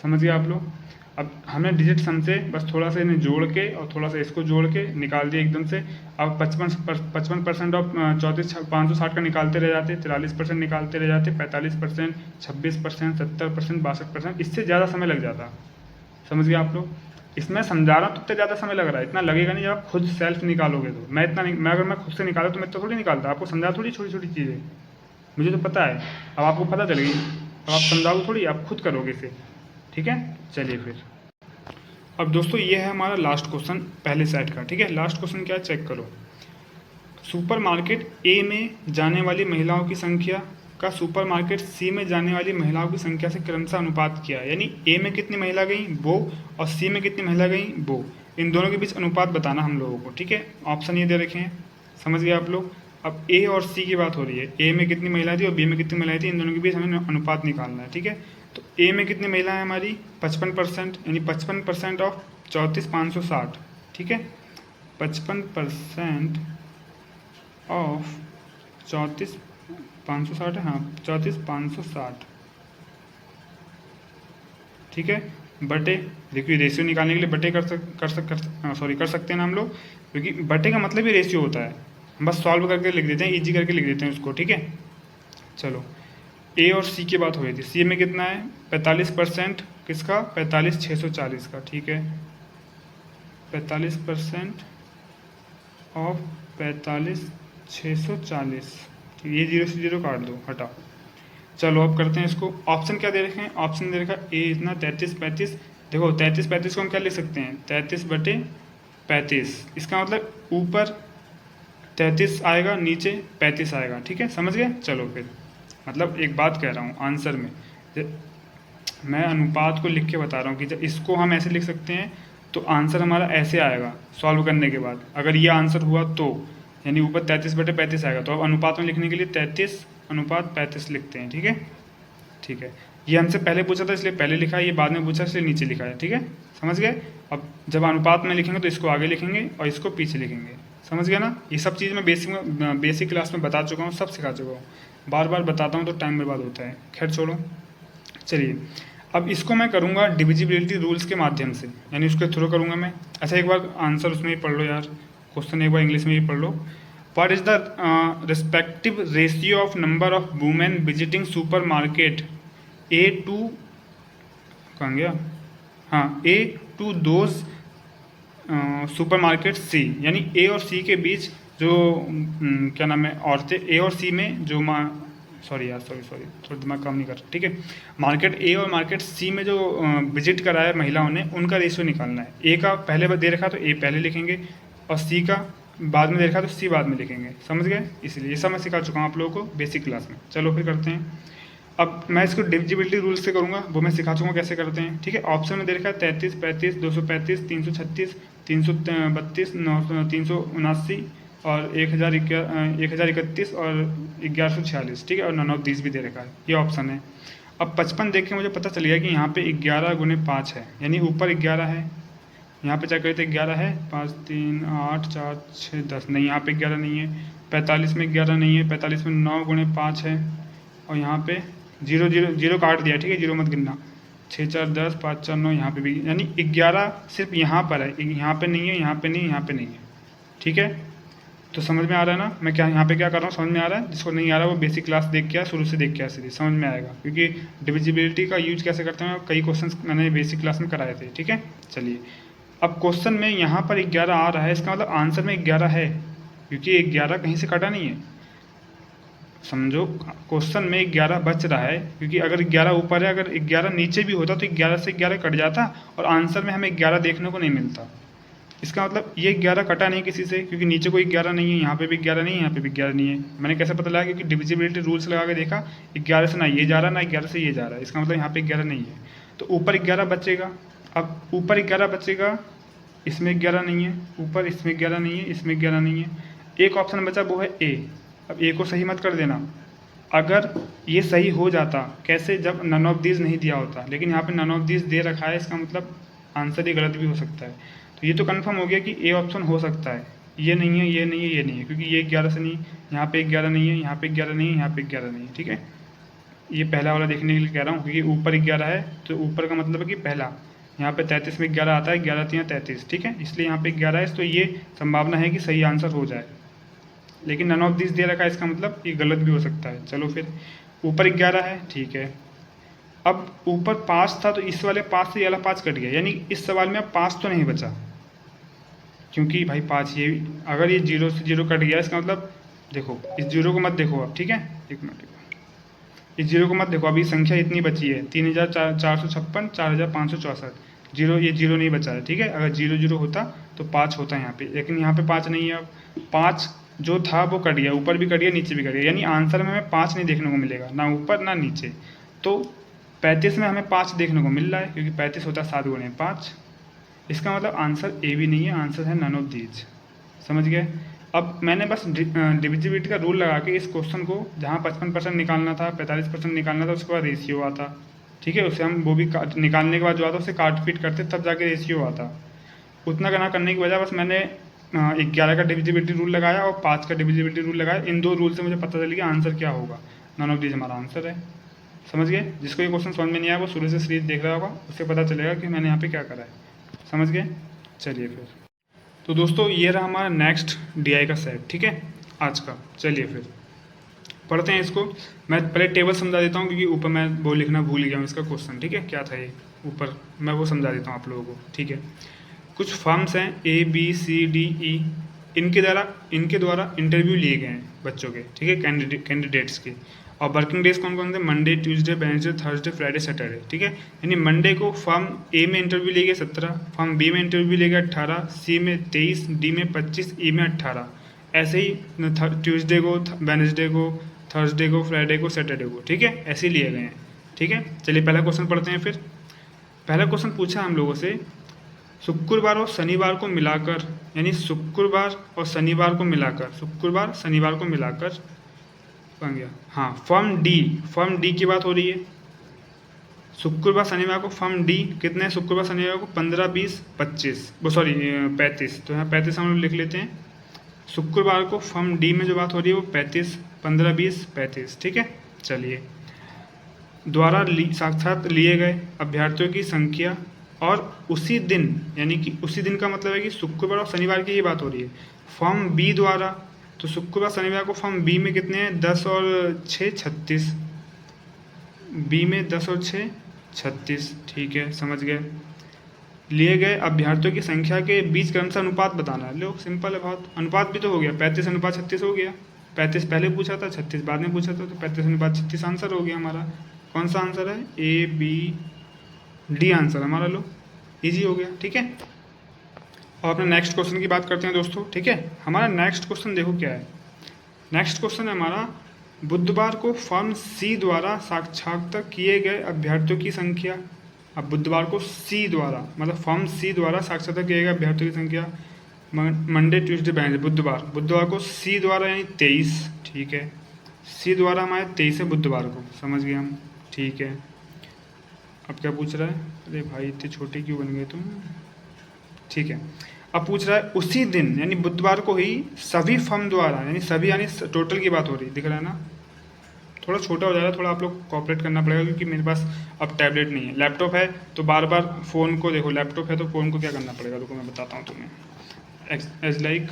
समझिए आप लोग। अब हमने डिजिट सम से बस थोड़ा सा इन्हें जोड़ के और थोड़ा सा इसको जोड़ के निकाल दिया एकदम से। अब 55% ऑफ 34 560 का निकालते रह जाते, 43% निकालते रह जाते, 45%, 26%, 70%, 62%, इससे ज़्यादा समय लग जाता, समझ गए आप लोग। इसमें समझा रहा हूँ तो इतना ज़्यादा समय लग रहा है, इतना लगेगा नहीं जब आप खुद सेल्फ निकालोगे तो। मैं इतना नहीं, मैं अगर मैं खुद से निकाला तो मैं इतना थोड़ी निकालता, आपको समझा थोड़ी छोटी छोटी चीज़ें, मुझे तो पता है, अब आपको पता चल गई। अब आप समझाओ थोड़ी, आप खुद करोगे इसे, ठीक है। चलिए फिर अब दोस्तों ये है हमारा लास्ट क्वेश्चन पहले सेट का, ठीक है। लास्ट क्वेश्चन क्या है चेक करो। सुपरमार्केट ए में जाने वाली महिलाओं की संख्या का सुपरमार्केट सी में जाने वाली महिलाओं की संख्या से क्रमशः अनुपात किया, यानी ए में कितनी महिला गई वो और सी में कितनी महिला गई वो, इन दोनों के बीच अनुपात बताना हम लोगों को, ठीक है। ऑप्शन ये दे रखे हैं, समझ गए आप लोग। अब ए और सी की बात हो रही है, ए में कितनी महिला थी और बी में कितनी महिला थी, इन दोनों के बीच हमें अनुपात निकालना है, ठीक है। तो ए में कितनी महिला है हमारी 55%, यानी 55% ऑफ 34,560, ठीक है। 55% ऑफ 34,560 है, हाँ 34,560, ठीक है। बटे, देखिए रेशियो निकालने के लिए बटे कर सकते हैं ना हम लोग, क्योंकि बटे का मतलब ही रेशियो होता है। हम बस सॉल्व करके लिख देते हैं, इजी करके लिख देते हैं उसको, ठीक है। चलो ए और सी की बात हो रही थी, सी में कितना है 45% किसका 45,640 का, ठीक है। 45% ऑफ 45,640, ठीक, ये 0 से 0 काट दो, हटाओ। चलो अब करते हैं इसको। ऑप्शन क्या दे रखे हैं, ऑप्शन दे रखा है ए इतना 33 35, देखो 33 35 को हम क्या लिख सकते हैं 33 बटे 35, इसका मतलब ऊपर 33 आएगा नीचे 35 आएगा, ठीक है, समझ गए। चलो फिर मतलब एक बात कह रहा हूँ आंसर में, मैं अनुपात को लिख के बता रहा हूँ कि जब इसको हम ऐसे लिख सकते हैं तो आंसर हमारा ऐसे आएगा सॉल्व करने के बाद, अगर ये आंसर हुआ तो, यानी ऊपर 33 बटे 35 आएगा। तो अब अनुपात में लिखने के लिए 33 अनुपात 35 लिखते हैं, ठीक है। ठीक है, ये हमसे पहले पूछा था इसलिए पहले लिखा है, ये बाद में पूछा इसलिए नीचे लिखा है, ठीक है, समझ गए। अब जब अनुपात में लिखेंगे तो इसको आगे लिखेंगे और इसको पीछे लिखेंगे, समझ गया ना। ये सब चीज़ मैं बेसिक क्लास में बता चुका हूँ, सब सिखा चुका हूँ, बार बार बताता हूँ तो टाइम बर्बाद होता है। खैर छोड़ो, चलिए अब इसको मैं करूँगा डिविजिबिलिटी रूल्स के माध्यम से, यानी उसके थ्रू करूँगा मैं। अच्छा एक बार आंसर उसमें ही पढ़ लो यार, क्वेश्चन एक बार इंग्लिश में ही पढ़ लो। What is the respective ratio of number of women visiting super market A to, कहाँ गया, हाँ A to those super market C, यानी ए और सी के बीच जो क्या नाम है औरतें ए और सी में जो सॉरी थोड़ा दिमाग काम नहीं कर रहा, ठीक है। मार्केट ए और मार्केट सी में जो विजिट करा है महिलाओं ने, उनका रेशियो निकालना है। ए का पहले दे रखा तो ए पहले लिखेंगे और सी का बाद में दे रखा तो सी बाद में लिखेंगे, समझ गए। इसलिए ये सब मैं सिखा चुका हूँ आप लोगों को बेसिक क्लास में। चलो फिर करते हैं। अब मैं इसको डिविजिबिलिटी रूल्स से करूँगा, वो मैं सिखा चुका कैसे करते हैं, ठीक है। ऑप्शन में दे रखा है 33 35 235 336 332 379 और 1031 और 1146, ठीक है, और नन ऑफ दीज भी दे रखा है, ये ऑप्शन है। अब 55 देख के मुझे पता चल गया कि यहाँ पे 11 गुने 5 है, यानी ऊपर 11 है, यहाँ पे चेक करते 11 है, 5 3 8 4 6 10, नहीं यहाँ पे 11 नहीं है। 45 में 11 नहीं है, 45 में 9 गुने 5 है, और यहाँ पे 0 0 0 काट दिया, ठीक है, 0 मत गिनना। 6 4 10 5 4 9, यहाँ पे भी, यानी 11 सिर्फ यहाँ पर है, यहाँ पे नहीं है, यहाँ पे नहीं है, यहाँ पे नहीं है, ठीक है। तो समझ में आ रहा है ना मैं क्या यहाँ पे क्या कर रहा हूँ, समझ में आ रहा है। जिसको नहीं आ रहा वो बेसिक क्लास देख के शुरू से देख के सीधे समझ में आएगा, क्योंकि डिविजिबिलिटी का यूज कैसे करते हैं कई क्वेश्चंस मैंने बेसिक क्लास में कराए थे, ठीक है। चलिए अब क्वेश्चन में यहाँ पर 11 आ रहा है, इसका मतलब आंसर में 11 है, क्योंकि 11 कहीं से कटा नहीं है। समझो क्वेश्चन में 11 बच रहा है, क्योंकि अगर 11 ऊपर है, अगर 11 नीचे भी होता तो 11 से 11 कट जाता और आंसर में हमें 11 देखने को नहीं मिलता। इसका मतलब ये 11 कटा नहीं किसी से, क्योंकि नीचे कोई 11 नहीं है, यहाँ पे भी 11 नहीं है, यहाँ पे भी 11 नहीं है। मैंने कैसे पता लगा, क्योंकि डिविजिबिलिटी रूल्स लगा के देखा 11 से ना ये जा रहा ना 11 से ये जा रहा है, इसका मतलब यहाँ पे 11 नहीं है, तो ऊपर 11 बचेगा। अब ऊपर 11 बचेगा, इसमें 11 नहीं है, ऊपर इसमें 11 नहीं है, इसमें 11 नहीं है, एक ऑप्शन बचा वो है ए। अब ए को सही मत कर देना, अगर ये सही हो जाता कैसे, जब नन ऑफ दीज नहीं दिया होता, लेकिन यहाँ पे नन ऑफ दीज दे रखा है, इसका मतलब आंसर ये गलत भी हो सकता है। तो ये तो कंफर्म हो गया कि ए ऑप्शन हो सकता है, ये नहीं है, ये नहीं है, ये नहीं है, क्योंकि ये 11 से नहीं, यहाँ पे 11 नहीं है, यहाँ पे 11 नहीं है, यहाँ पे 11 नहीं है, ठीक है। ये पहला वाला देखने के लिए कह रहा हूँ, क्योंकि ऊपर 11 है तो ऊपर का मतलब है कि पहला, यहाँ पे 33 में 11 आता है, 11 3 33, ठीक है, इसलिए यहाँ पे 11 है, तो ये संभावना है कि सही आंसर हो जाए। लेकिन नन ऑफ दिस दे रखा है, इसका मतलब ये गलत भी हो सकता है। चलो फिर ऊपर 11 है, ठीक है। अब ऊपर 5 था तो इस वाले 5 से ये वाला 5 कट गया, यानी इस सवाल में अब 5 तो नहीं बचा, क्योंकि भाई 5 ये अगर ये 0 से 0 कट गया, इसका मतलब देखो इस 0 को मत देखो अब, ठीक है, एक मिनट, इस जीरो को मत देखो, अभी संख्या इतनी बची है 3456, 4564, जीरो, ये जीरो नहीं बचा है, ठीक है। अगर जीरो जीरो होता तो 5 होता है यहाँ पे, लेकिन यहाँ पे 5 नहीं है। अब 5 जो था वो कट गया, ऊपर भी कट गया नीचे भी कट गया, यानी आंसर में हमें 5 नहीं देखने को मिलेगा, ना ऊपर ना नीचे। तो 35 में हमें 5 देखने को मिल रहा है, क्योंकि 35 होता है 7 गुणे 5। इसका मतलब आंसर ए भी नहीं है, आंसर है नन ऑफ दीज। समझ गए। अब मैंने बस डिविजिबिलिटी का रूल लगा के इस क्वेश्चन को, जहाँ 55% निकालना था, 45% निकालना था, उसके बाद रेशियो आता, ठीक है। उससे हम वो भी निकालने के बाद जो आता उससे काट पीट करते, तब जाके रेशियो आता। उतना करना करने की बजाय बस मैंने 11 का डिविजिबिलिटी रूल लगाया और 5 का डिविजिबिलिटी रूल लगाया। इन दो रूल से मुझे पता चल गया आंसर क्या होगा। नन ऑफ दीज हमारा आंसर है। समझ गए। जिसको ये क्वेश्चन समझ में नहीं आया वो शुरू से सीरीज देख रहा होगा, उससे पता चलेगा कि मैंने यहाँ पे क्या करा है। समझ गए। चलिए फिर, तो दोस्तों ये रहा हमारा नेक्स्ट डीआई का सेट, ठीक है, आज का। चलिए फिर पढ़ते हैं इसको। मैं पहले टेबल समझा देता हूँ, क्योंकि ऊपर मैं वो लिखना भूल गया हूँ इसका क्वेश्चन, ठीक है, क्या था ये ऊपर, मैं वो समझा देता हूँ आप लोगों को, ठीक है। कुछ फर्म्स हैं ABCDE, इनके द्वारा इंटरव्यू लिए गए हैं बच्चों के, ठीक है, कैंडिडेट्स के। और वर्किंग डेज कौन कौन से, Monday, Tuesday, Wednesday, Thursday, Friday, Saturday, ठीक है। यानी मंडे को फर्म ए में इंटरव्यू लिए गए 17, फर्म बी में इंटरव्यू लिए गए 18, सी में 23, डी में 25, ई में 18। ऐसे ही ट्यूसडे को, वेडनेसडे को, थर्सडे को, फ्राइडे को, सैटरडे को, ठीक है, ऐसे ही लिए गए हैं, ठीक है। चलिए पहला क्वेश्चन पढ़ते हैं फिर। पहला क्वेश्चन पूछा हम लोगों से, शुक्रवार और शनिवार को मिलाकर, यानी शुक्रवार और शनिवार को मिलाकर, शुक्रवार शनिवार को मिलाकर बन गया, हाँ, फर्म डी की बात हो रही है। शुक्रवार शनिवार को फर्म डी कितने, शुक्रवार शनिवार को 15, 20, 25, वो सॉरी 35, तो यहाँ 35 हम लोग लिख लेते हैं। शुक्रवार को फर्म डी में जो बात हो रही है वो 35, 15, 20, 35, ठीक है। चलिए, द्वारा साक्षात लिए गए अभ्यर्थियों की संख्या और उसी दिन, यानी कि उसी दिन का मतलब है कि शुक्रवार और शनिवार की ये बात हो रही है। फर्म बी द्वारा, तो शुक्रवार शनिवार को फर्म बी में कितने हैं, 10 और 6 36, बी में 10 और 6 36, ठीक है, समझ गए। लिए गए अभ्यर्थियों की संख्या के बीच क्रम से अनुपात बताना है। लो सिंपल है बहुत, अनुपात भी तो हो गया, 35 अनुपात 36 हो गया। 35 पहले पूछा था, 36 बाद में पूछा था, तो 35 अनुपात 36 आंसर हो गया हमारा। कौन सा आंसर है, ABD आंसर हमारा। लो इजी हो गया, ठीक है। और अपने नेक्स्ट क्वेश्चन की बात करते हैं दोस्तों, ठीक है। हमारा नेक्स्ट क्वेश्चन देखो क्या है। नेक्स्ट क्वेश्चन है हमारा, बुधवार को फर्म सी द्वारा साक्षात्कार किए गए अभ्यर्थियों की संख्या। अब बुधवार को सी द्वारा, मतलब फर्म सी द्वारा साक्षात्कार किए गए अभ्यर्थियों की संख्या, मंडे, ट्यूसडे, वेडनेसडे, बुधवार को सी द्वारा यानी 23, ठीक है। सी द्वारा हमारे 23 है बुधवार को, समझ गए हम, ठीक है। अब क्या पूछ रहा है, अरे भाई इतने छोटे क्यों बन गए तुम, ठीक है। अब पूछ रहा है उसी दिन, यानी बुधवार को ही सभी फर्म द्वारा, यानी सभी यानी टोटल की बात हो रही है, दिख रहा है ना। थोड़ा छोटा हो जा रहा है, थोड़ा आप लोग कॉपरेट करना पड़ेगा, क्योंकि मेरे पास अब टैबलेट नहीं है। लैपटॉप है तो बार बार फ़ोन को देखो, लैपटॉप है तो फ़ोन को क्या करना पड़ेगा, रुको मैं बताता हूँ तुम्हें। एज लाइक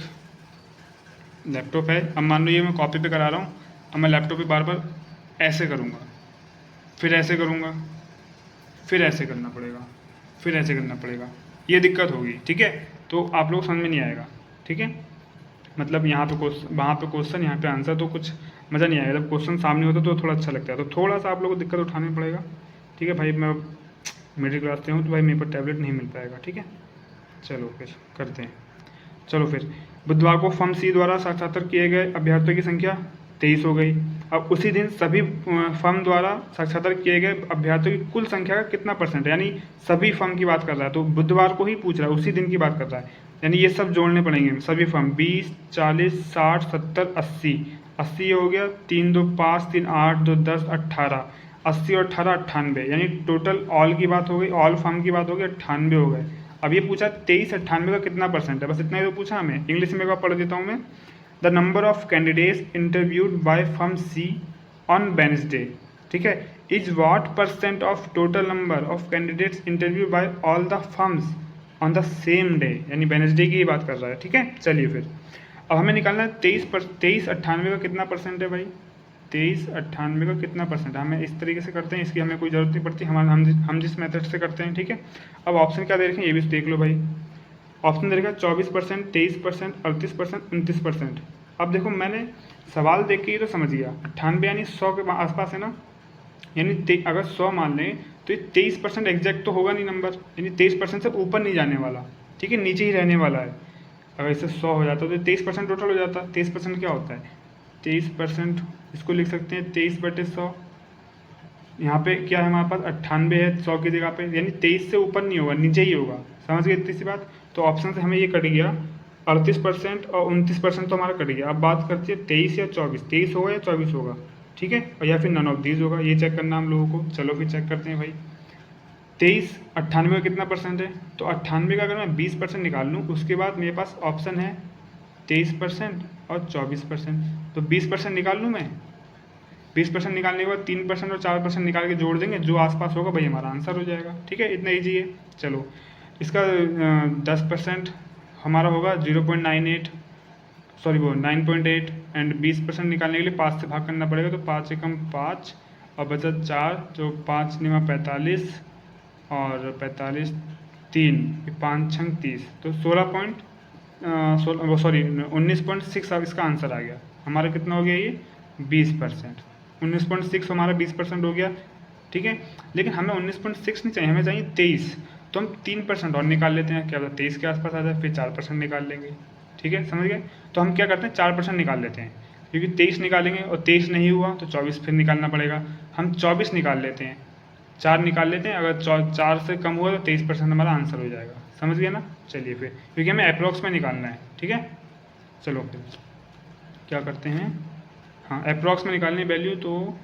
लैपटॉप है, अब मान लो ये मैं कॉपी पे करा रहा हूँ, अब मैं लैपटॉप पे बार बार ऐसे करूँगा, फिर ऐसे करूँगा, फिर ऐसे करना पड़ेगा, फिर ऐसे करना पड़ेगा, ये दिक्कत होगी, ठीक है। तो आप लोग समझ में नहीं आएगा, ठीक है। मतलब यहाँ पे क्वेश्चन, वहाँ पे क्वेश्चन, यहाँ पे आंसर, तो कुछ मज़ा नहीं आएगा। जब क्वेश्चन सामने होता तो थोड़ा अच्छा लगता है, तो थोड़ा सा आप लोगों को दिक्कत उठानी पड़ेगा, ठीक है भाई। मैं मिडिल क्लास से हूँ तो भाई मेरे पर टैबलेट नहीं मिल पाएगा, ठीक है। चलो फिर करते हैं। चलो फिर, बुधवार को फर्म सी द्वारा साक्षात्कार किए गए अभ्यर्थियों की संख्या 23 हो गई। अब उसी दिन सभी फर्म द्वारा साक्षात्कार किए गए अभ्यर्थियों की कुल संख्या का कितना परसेंट, यानी सभी फर्म की बात कर रहा है, तो बुधवार को ही पूछ रहा है, उसी दिन की बात कर रहा है, यानी ये सब जोड़ने पड़ेंगे सभी फर्म, 20, 40, 60, 70, 80, 80 हो गया, 3, 2, 5, 3, 8, 2, 10, 18, 80 और 18, 98, यानी टोटल ऑल की बात हो गई, ऑल फर्म की बात हो गई, 98 हो गए। अब ये पूछा 23 98 का कितना परसेंट है, बस इतना ही तो पूछा हमें। इंग्लिश में एक बार पढ़ देता हूँ मैं। The number of candidates interviewed by firm C on Wednesday, ठीक है, is what percent of total number of candidates interview by all the firms on the same day, यानी वेडनेसडे की बात कर रहा है, ठीक है। चलिए फिर, अब हमें निकालना है 23 98 का कितना परसेंट है भाई, 23 98 का कितना परसेंट है। हमें इस तरीके से करते हैं, इसकी हमें कोई ज़रूरत नहीं पड़ती, हम जिस मेथड से करते हैं, ठीक है। अब ऑप्शन क्या दे रखे हैं ये भी देख लो भाई। ऑप्शन दे रखा है 24%, 23%, 38%, 29%। अब देखो मैंने सवाल देख के ही तो समझ गया, 98 यानी 100 के आसपास है ना, यानी अगर 100 मान लें तो ये 23% एग्जैक्ट तो होगा नहीं नंबर, यानी 23% से ऊपर नहीं जाने वाला, ठीक है, नीचे ही रहने वाला है। अगर इससे 100 हो जाता तो 23% टोटल हो जाता। 23% क्या होता है? 23% इसको लिख सकते हैं 23/100। यहाँ पे क्या है हमारे पास 98 है 100 की जगह पे, यानी 23 से ऊपर नहीं होगा, नीचे ही होगा। समझ गए इतनी सी बात? तो ऑप्शन से हमें ये कट गया 38% और 29% तो हमारा कट गया। अब बात करते हैं 23 या 24, 23 होगा या 24 होगा, ठीक है, और या फिर नन ऑफ दीज होगा, ये चेक करना हम लोगों को। चलो फिर चेक करते हैं भाई। 23 98 में कितना परसेंट है? तो 98 का अगर मैं 20% निकाल लूँ, उसके बाद मेरे पास ऑप्शन है 23% और 24%, तो 20% निकाल लूँ मैं। 20% निकालने के बाद 3% और 4% निकाल के जोड़ देंगे, जो आसपास होगा भाई हमारा आंसर हो जाएगा, ठीक है, इतना ईजी है। चलो इसका 10% हमारा होगा 0.98, सॉरी वो 9.8, एंड 20% निकालने के लिए 5 से भाग करना पड़ेगा, तो 5 एकम 5 और बचा 4, जो 5 निमा 45 और 45 3, 5 छंग 30, तो 19.6 अब इसका आंसर आ गया। हमारा कितना हो गया ये? 20%। 19.6 हमारा 20% हो गया, ठीक है। लेकिन हमें 19.6 नहीं चाहिए, हमें चाहिए 23, तो हम 3% और निकाल लेते हैं, क्या होता है 23 के आसपास आ जाए, फिर 4% निकाल लेंगे, ठीक है, समझ गए। तो हम क्या करते हैं 4% निकाल लेते हैं, क्योंकि 23 निकालेंगे और 23 नहीं हुआ तो 24 फिर निकालना पड़ेगा। हम 24 निकाल लेते हैं, 4 निकाल लेते हैं, अगर 4 से कम हुआ तो 23% हमारा आंसर हो जाएगा। समझ गया ना? चलिए फिर, क्योंकि हमें अप्रॉक्स में निकालना है, ठीक है। चलो फिर क्या करते हैं, हाँ अप्रॉक्स में निकालनी वैल्यू, तो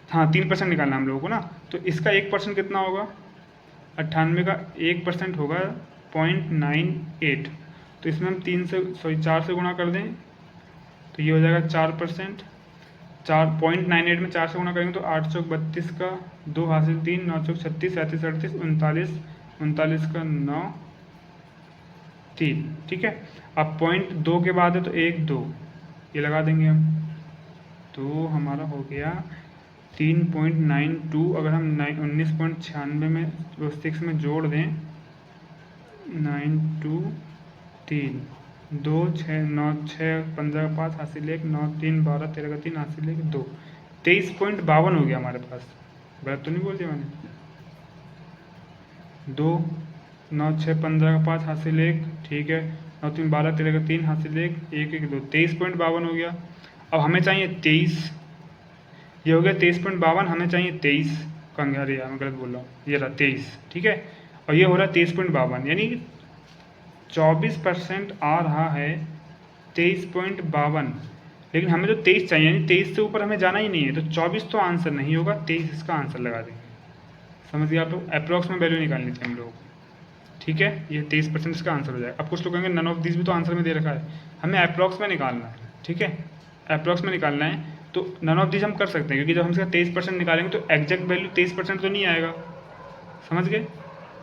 हाँ 3% निकालना हम लोगों को ना। तो इसका 1% कितना होगा? 98 का 1% होगा 0.98, तो इसमें हम 4 से गुणा कर दें तो ये हो जाएगा 4%। 4.98 में 4 से गुणा करेंगे तो 8 चौक 32 का 2 हासिल 3, 9 चौक 36, 37 38 39, 39 का 9 3, ठीक है। अब 0.2 के बाद है तो 1 2 ये लगा देंगे हम, तो हमारा हो गया 3.92। अगर हम 19.96 में 6 में जोड़ दें, 9 2 3 2 6 9 6 15 5 हासिल 1 9 3 12 13 का 3 हासिल 1 2, 23.52 हो गया हमारे पास। गलत तो नहीं बोल दिया मैंने? 2 9 6 15 का 5 हासिल 1, ठीक है, 9 3 12 13 का 3 हासिल 1 1 1 2, 23.52 हो गया। अब हमें चाहिए 23, ये हो गया 23.52, हमें चाहिए 23 कहाँ, अरे यार मैं गलत बोल रहा हूँ, ये रहा 23, ठीक है, और ये हो रहा है 23.52, यानी 24% आ रहा है 23.52। लेकिन हमें तो 23 चाहिए, यानी 23 से ऊपर हमें जाना ही नहीं है, तो 24 तो आंसर नहीं होगा, 23 इसका आंसर लगा देंगे। समझ गया आप लोग? अप्रॉक्स में वैल्यू निकालनी चाहिए हम लोगों को, ठीक है, ये 23% इसका आंसर हो जाएगा। अब कुछ लोग कहेंगे नन ऑफ दिस भी तो आंसर में दे रखा है, हमें अप्रॉक्स में निकालना है, ठीक है, अप्रॉक्स में निकालना है। तो नन ऑफ दिस हम कर सकते हैं, क्योंकि जब हम इसका 23% निकालेंगे तो एग्जैक्ट वैल्यू 23% तो नहीं आएगा, समझ गए।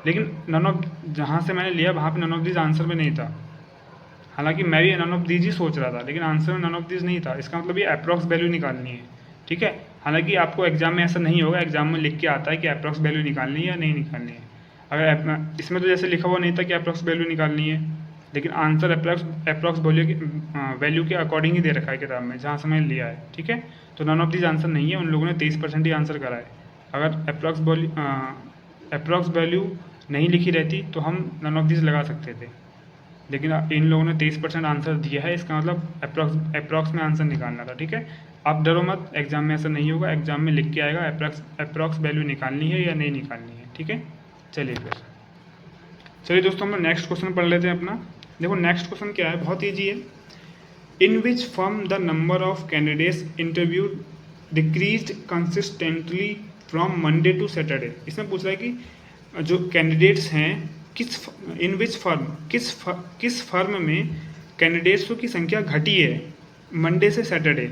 लेकिन नन ऑफ, जहाँ से मैंने लिया वहाँ पे नन ऑफ दिस आंसर में नहीं था, हालांकि मैं भी नन ऑफ दिस ही सोच रहा था, लेकिन आंसर में नन ऑफ दिस नहीं था। इसका मतलब ये अप्रॉक्स वैल्यू निकालनी है, ठीक है। हालांकि आपको एग्जाम में ऐसा नहीं होगा, एग्जाम में लिख के आता है कि अप्रॉक्स वैल्यू निकालनी है या नहीं निकालनी है। अगर इसमें तो जैसे लिखा हुआ नहीं था कि अप्रॉक्स वैल्यू निकालनी है, लेकिन आंसर अप्रॉक्स वैल्यू के अकॉर्डिंग ही दे रखा है किताब में, जहाँ से मैंने लिया है, ठीक है। तो नन ऑफ दिस आंसर नहीं है, उन लोगों ने 23% ही आंसर करा है। अगर अप्रॉक्स वैल्यू नहीं लिखी रहती तो हम नन ऑफ दिस लगा सकते थे, लेकिन इन लोगों ने 23% आंसर दिया है, इसका मतलब अप्रॉक्स में आंसर निकालना था, ठीक है। आप डरो मत, एग्जाम में ऐसा नहीं होगा, एग्जाम में लिख के आएगा अप्रॉक्स वैल्यू निकालनी है या नहीं निकालनी है, ठीक है। चलिए दोस्तों, हम नेक्स्ट क्वेश्चन पढ़ लेते हैं अपना। देखो नेक्स्ट क्वेश्चन क्या है, बहुत ईजी है। In which firm the number of candidates interview decreased consistently from Monday to Saturday. इसमें पूछ रहा है कि जो कैंडिडेट्स हैं इन विच फर्म, किस फर्म में कैंडिडेट्स की संख्या घटी है मंडे से सैटरडे,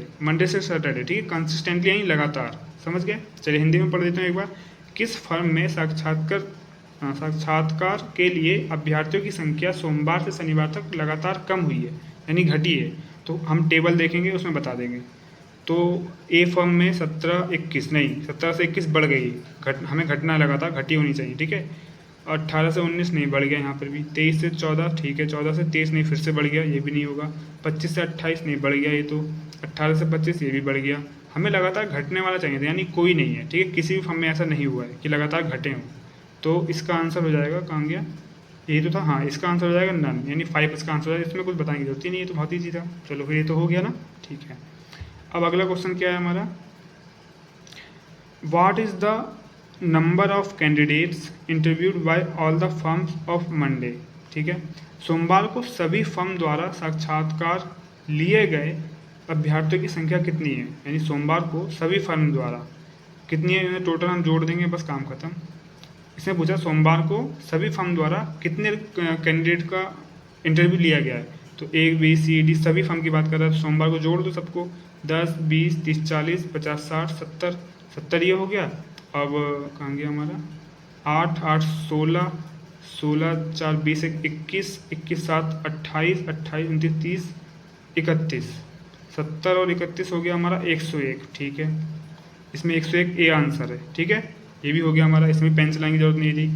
ठीक है, कंसिस्टेंटली यानी लगातार। समझ गए? चलिए हिंदी में पढ़ देते हैं एक बार। किस फर्म में साक्षात्कार के लिए अभ्यर्थियों की संख्या सोमवार से शनिवार तक लगातार कम हुई है, यानी घटी है। तो हम टेबल देखेंगे, उसमें बता देंगे। तो ए फर्म में 17 से 21 बढ़ गई, हमें घटना लगातार घटी होनी चाहिए, ठीक है। 18 से 19 नहीं, बढ़ गया यहाँ पर भी। 23 से 14, ठीक है, 14 से 23 नहीं, फिर से बढ़ गया, ये भी नहीं होगा। 25 से 28 नहीं, बढ़ गया ये तो। 18 से 25 ये भी बढ़ गया। हमें लगातार घटने वाला चाहिए था, यानी कोई नहीं है, ठीक है, किसी भी फॉर्म में ऐसा नहीं हुआ है कि लगातार घटे हों। तो इसका आंसर हो जाएगा, कहाँ गया, यही तो था, हाँ, इसका आंसर हो जाएगा नन, यानी 5 इसका आंसर हो जाएगा। इसमें कुछ बताने की जरूरत ही नहीं है, तो बहुत ईजी था। चलो फिर ये तो हो गया ना, ठीक है। अब अगला क्वेश्चन क्या है हमारा, what is the number of candidates interviewed bye all the firms of Monday, ठीक है। सोमवार को सभी फर्म द्वारा साक्षात्कार लिए गए अभ्यर्थियों की संख्या कितनी है, यानी सोमवार को सभी फर्म द्वारा कितनी है, टोटल हम जोड़ देंगे, बस काम खत्म। इसमें पूछा सोमवार को सभी फर्म द्वारा कितने कैंडिडेट का इंटरव्यू लिया गया है, तो A B C D सभी फर्म की बात कर रहा है, तो सोमवार को जोड़ दो सबको, 10 20 30 40 50 60 70 70 ये हो गया। अब कहाँ गया हमारा, 8 8 16 16 4 20 21 21 7 28 28 29 30 31 70 और 31 हो गया हमारा 101, ठीक है। इसमें 101 ए आंसर है, ठीक है, ये भी हो गया हमारा। इसमें पेन चलाने की जरूरत नहीं थी,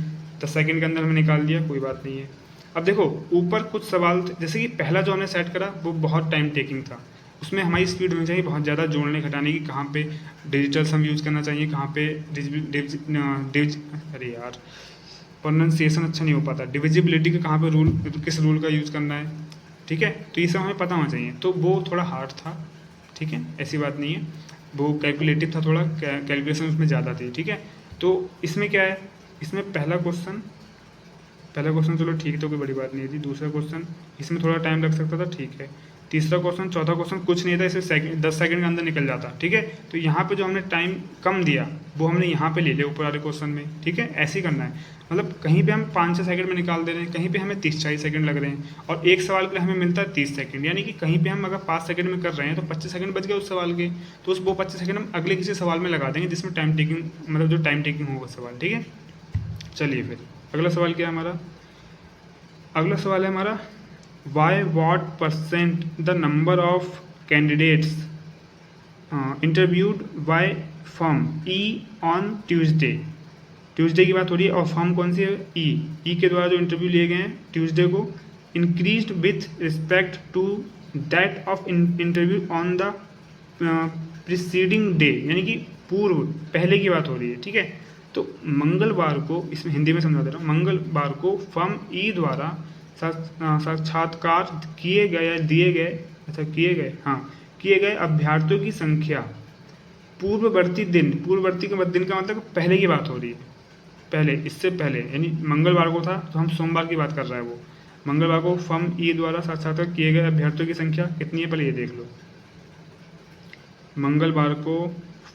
10 सेकंड के अंदर हमने निकाल दिया, कोई बात नहीं है। अब देखो ऊपर कुछ सवाल जैसे कि पहला जो हमने सेट करा वो बहुत टाइम टेकिंग था, उसमें हमारी स्पीड होनी चाहिए बहुत ज़्यादा जोड़ने घटाने की, कहाँ पे डिजिटल सम यूज़ करना चाहिए, कहाँ पे अरे यार प्रोनाउंसिएशन अच्छा नहीं हो पाता, डिविजिबिलिटी का कहाँ पे रूल, किस रूल का यूज़ करना है, ठीक है, तो ये सब हमें पता होना चाहिए। तो वो थोड़ा हार्ड था, ठीक है, ऐसी बात नहीं है, वो कैलकुलेटिव था, थोड़ा कैलकुलेशन उसमें ज़्यादा थी, ठीक है। तो इसमें क्या है, इसमें पहला क्वेश्चन चलो ठीक है, तो कोई बड़ी बात नहीं थी। दूसरा क्वेश्चन इसमें थोड़ा टाइम लग सकता था, ठीक है। तीसरा क्वेश्चन, चौथा क्वेश्चन कुछ नहीं था, इसे 10 सेकंड के अंदर निकल जाता, ठीक है। तो यहाँ पे जो हमने टाइम कम दिया वो हमने यहाँ पे ले लिया ऊपर वाले क्वेश्चन में, ठीक है, ऐसे ही करना है। मतलब कहीं पे हम 5-6 सेकंड में निकाल दे रहे हैं, कहीं पे हमें 30-40 सेकंड लग रहे हैं, और एक सवाल के लिए हमें मिलता है 30 सेकंड, यानी कि कहीं पे हम अगर 5 सेकंड में कर रहे हैं तो 25 सेकंड बच गए उस सवाल के, तो उस वो 25 सेकंड हम अगले किसी सवाल में लगा देंगे जिसमें टाइम टेकिंग, मतलब जो टाइम टेकिंग होगा सवाल, ठीक है। चलिए फिर अगला सवाल क्या है हमारा, अगला सवाल है हमारा, why what percent the number of candidates interviewed by firm E on Tuesday की बात हो रही है, और फर्म कौन सी है, ई के द्वारा जो इंटरव्यू लिए गए हैं ट्यूसडे को, increased with respect to that of interview on the preceding day, यानी कि पूर्व पहले की बात हो रही है, ठीक है। तो मंगलवार को, इसमें हिंदी में समझा दे रहा हूँ, मंगलवार को फर्म ई द्वारा साक्षात्कार किए गए या दिए गए, अच्छा किए गए अभ्यर्थियों की संख्या पूर्ववर्ती दिन के दिन का मतलब पहले की बात हो रही है, पहले, इससे पहले, यानी मंगलवार को था तो हम सोमवार की बात कर रहा है वो, मंगलवार को फर्म ई द्वारा साक्षात्कार किए गए अभ्यर्थियों की संख्या कितनी है, पहले ये देख लो। मंगलवार को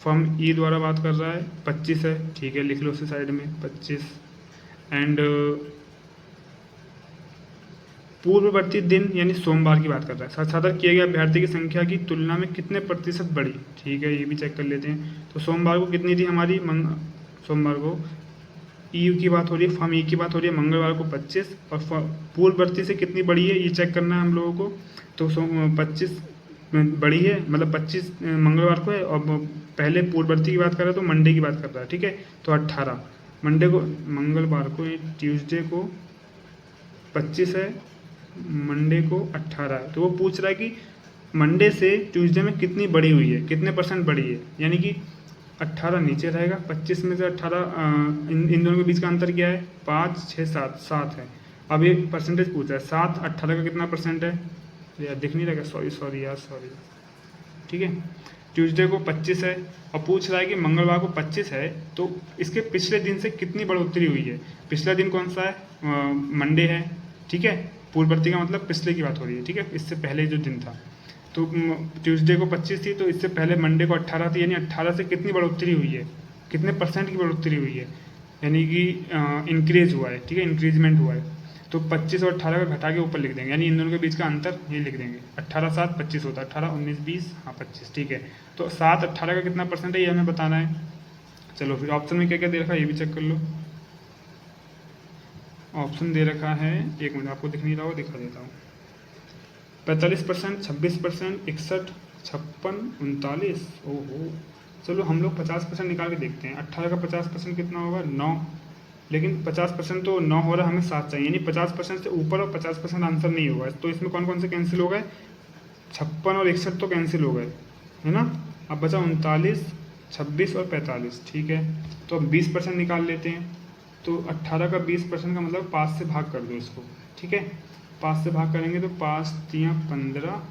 फर्म ई द्वारा बात कर रहा है 25 है, ठीक है, लिख लो उसे साइड में 25, एंड पूर्ववर्ती दिन यानी सोमवार की बात कर रहा है, साक्षात्कार किए गए अभ्यर्थी की संख्या की तुलना में कितने प्रतिशत बढ़ी, ठीक है, ये भी चेक कर लेते हैं। तो सोमवार को कितनी थी हमारी, सोमवार को ई की बात हो रही है, फर्म ई की बात हो रही है, मंगलवार को 25, और पूर्ववर्ती से कितनी बढ़ी है ये चेक करना है हम लोगों को। तो 25 बढ़ी है, मतलब 25 मंगलवार को है, और पहले पूर्ववर्ती की बात कर रहा है तो मंडे की बात कर रहा है, ठीक है। तो 18 मंडे को, मंगलवार को, ट्यूसडे को 25 है, मंडे को 18 है, तो वो पूछ रहा है कि मंडे से ट्यूसडे में कितनी बढ़ी हुई है, कितने % बढ़ी है, यानी कि 18 नीचे रहेगा, 25 में से 18 इन दोनों के बीच का अंतर क्या है, 5 6 7 7 है। अब ये परसेंटेज पूछा है, 7 18 का कितना % है, यार दिख नहीं रहेगा, सॉरी यार, ठीक है। ट्यूसडे को 25 है, और पूछ रहा है कि मंगलवार को 25 है, तो इसके पिछले दिन से कितनी बढ़ोतरी हुई है। पिछला दिन कौन सा है, मंडे है, ठीक है, पूर्ववर्ती का मतलब पिछले की बात हो रही है, ठीक है, इससे पहले जो दिन था। तो ट्यूसडे को 25 थी, तो इससे पहले मंडे को 18 थी, यानी 18 से कितनी बढ़ोतरी हुई है, कितने % की बढ़ोतरी हुई है, यानी कि इंक्रीज हुआ है, ठीक है, इंक्रीजमेंट हुआ है। तो 25 और 18 का घटा के ऊपर लिख देंगे, यानी इन दोनों के बीच का अंतर ये लिख देंगे, 18 7 25 होता है, 18 19 20, हाँ 25, ठीक है। तो 7 18 का कितना % है ये हमें बताना है। चलो फिर ऑप्शन में क्या क्या दे रखा है ये भी चेक कर लो। ऑप्शन दे रखा है, एक मिनट, आपको दिख नहीं रहा हो, दिखा देता हूँ। 45%, 26%, 61, 56, 39, ओहो। चलो हम लोग 50% निकाल के देखते हैं। 18 का 50% कितना होगा, 9, लेकिन 50% तो 9 हो रहा है, हमें 7 चाहिए, यानी 50% से ऊपर और 50% आंसर नहीं होगा। तो इसमें कौन कौन से कैंसिल हो गए, 56 और 61 तो कैंसिल हो गए, है ना। अब बचा 39, 26 और 45, ठीक है। तो अब 20% निकाल लेते हैं। तो 18 का 20% का मतलब 5 से भाग कर दो इसको, ठीक है। 5 से भाग करेंगे तो 5 तियाँ 15,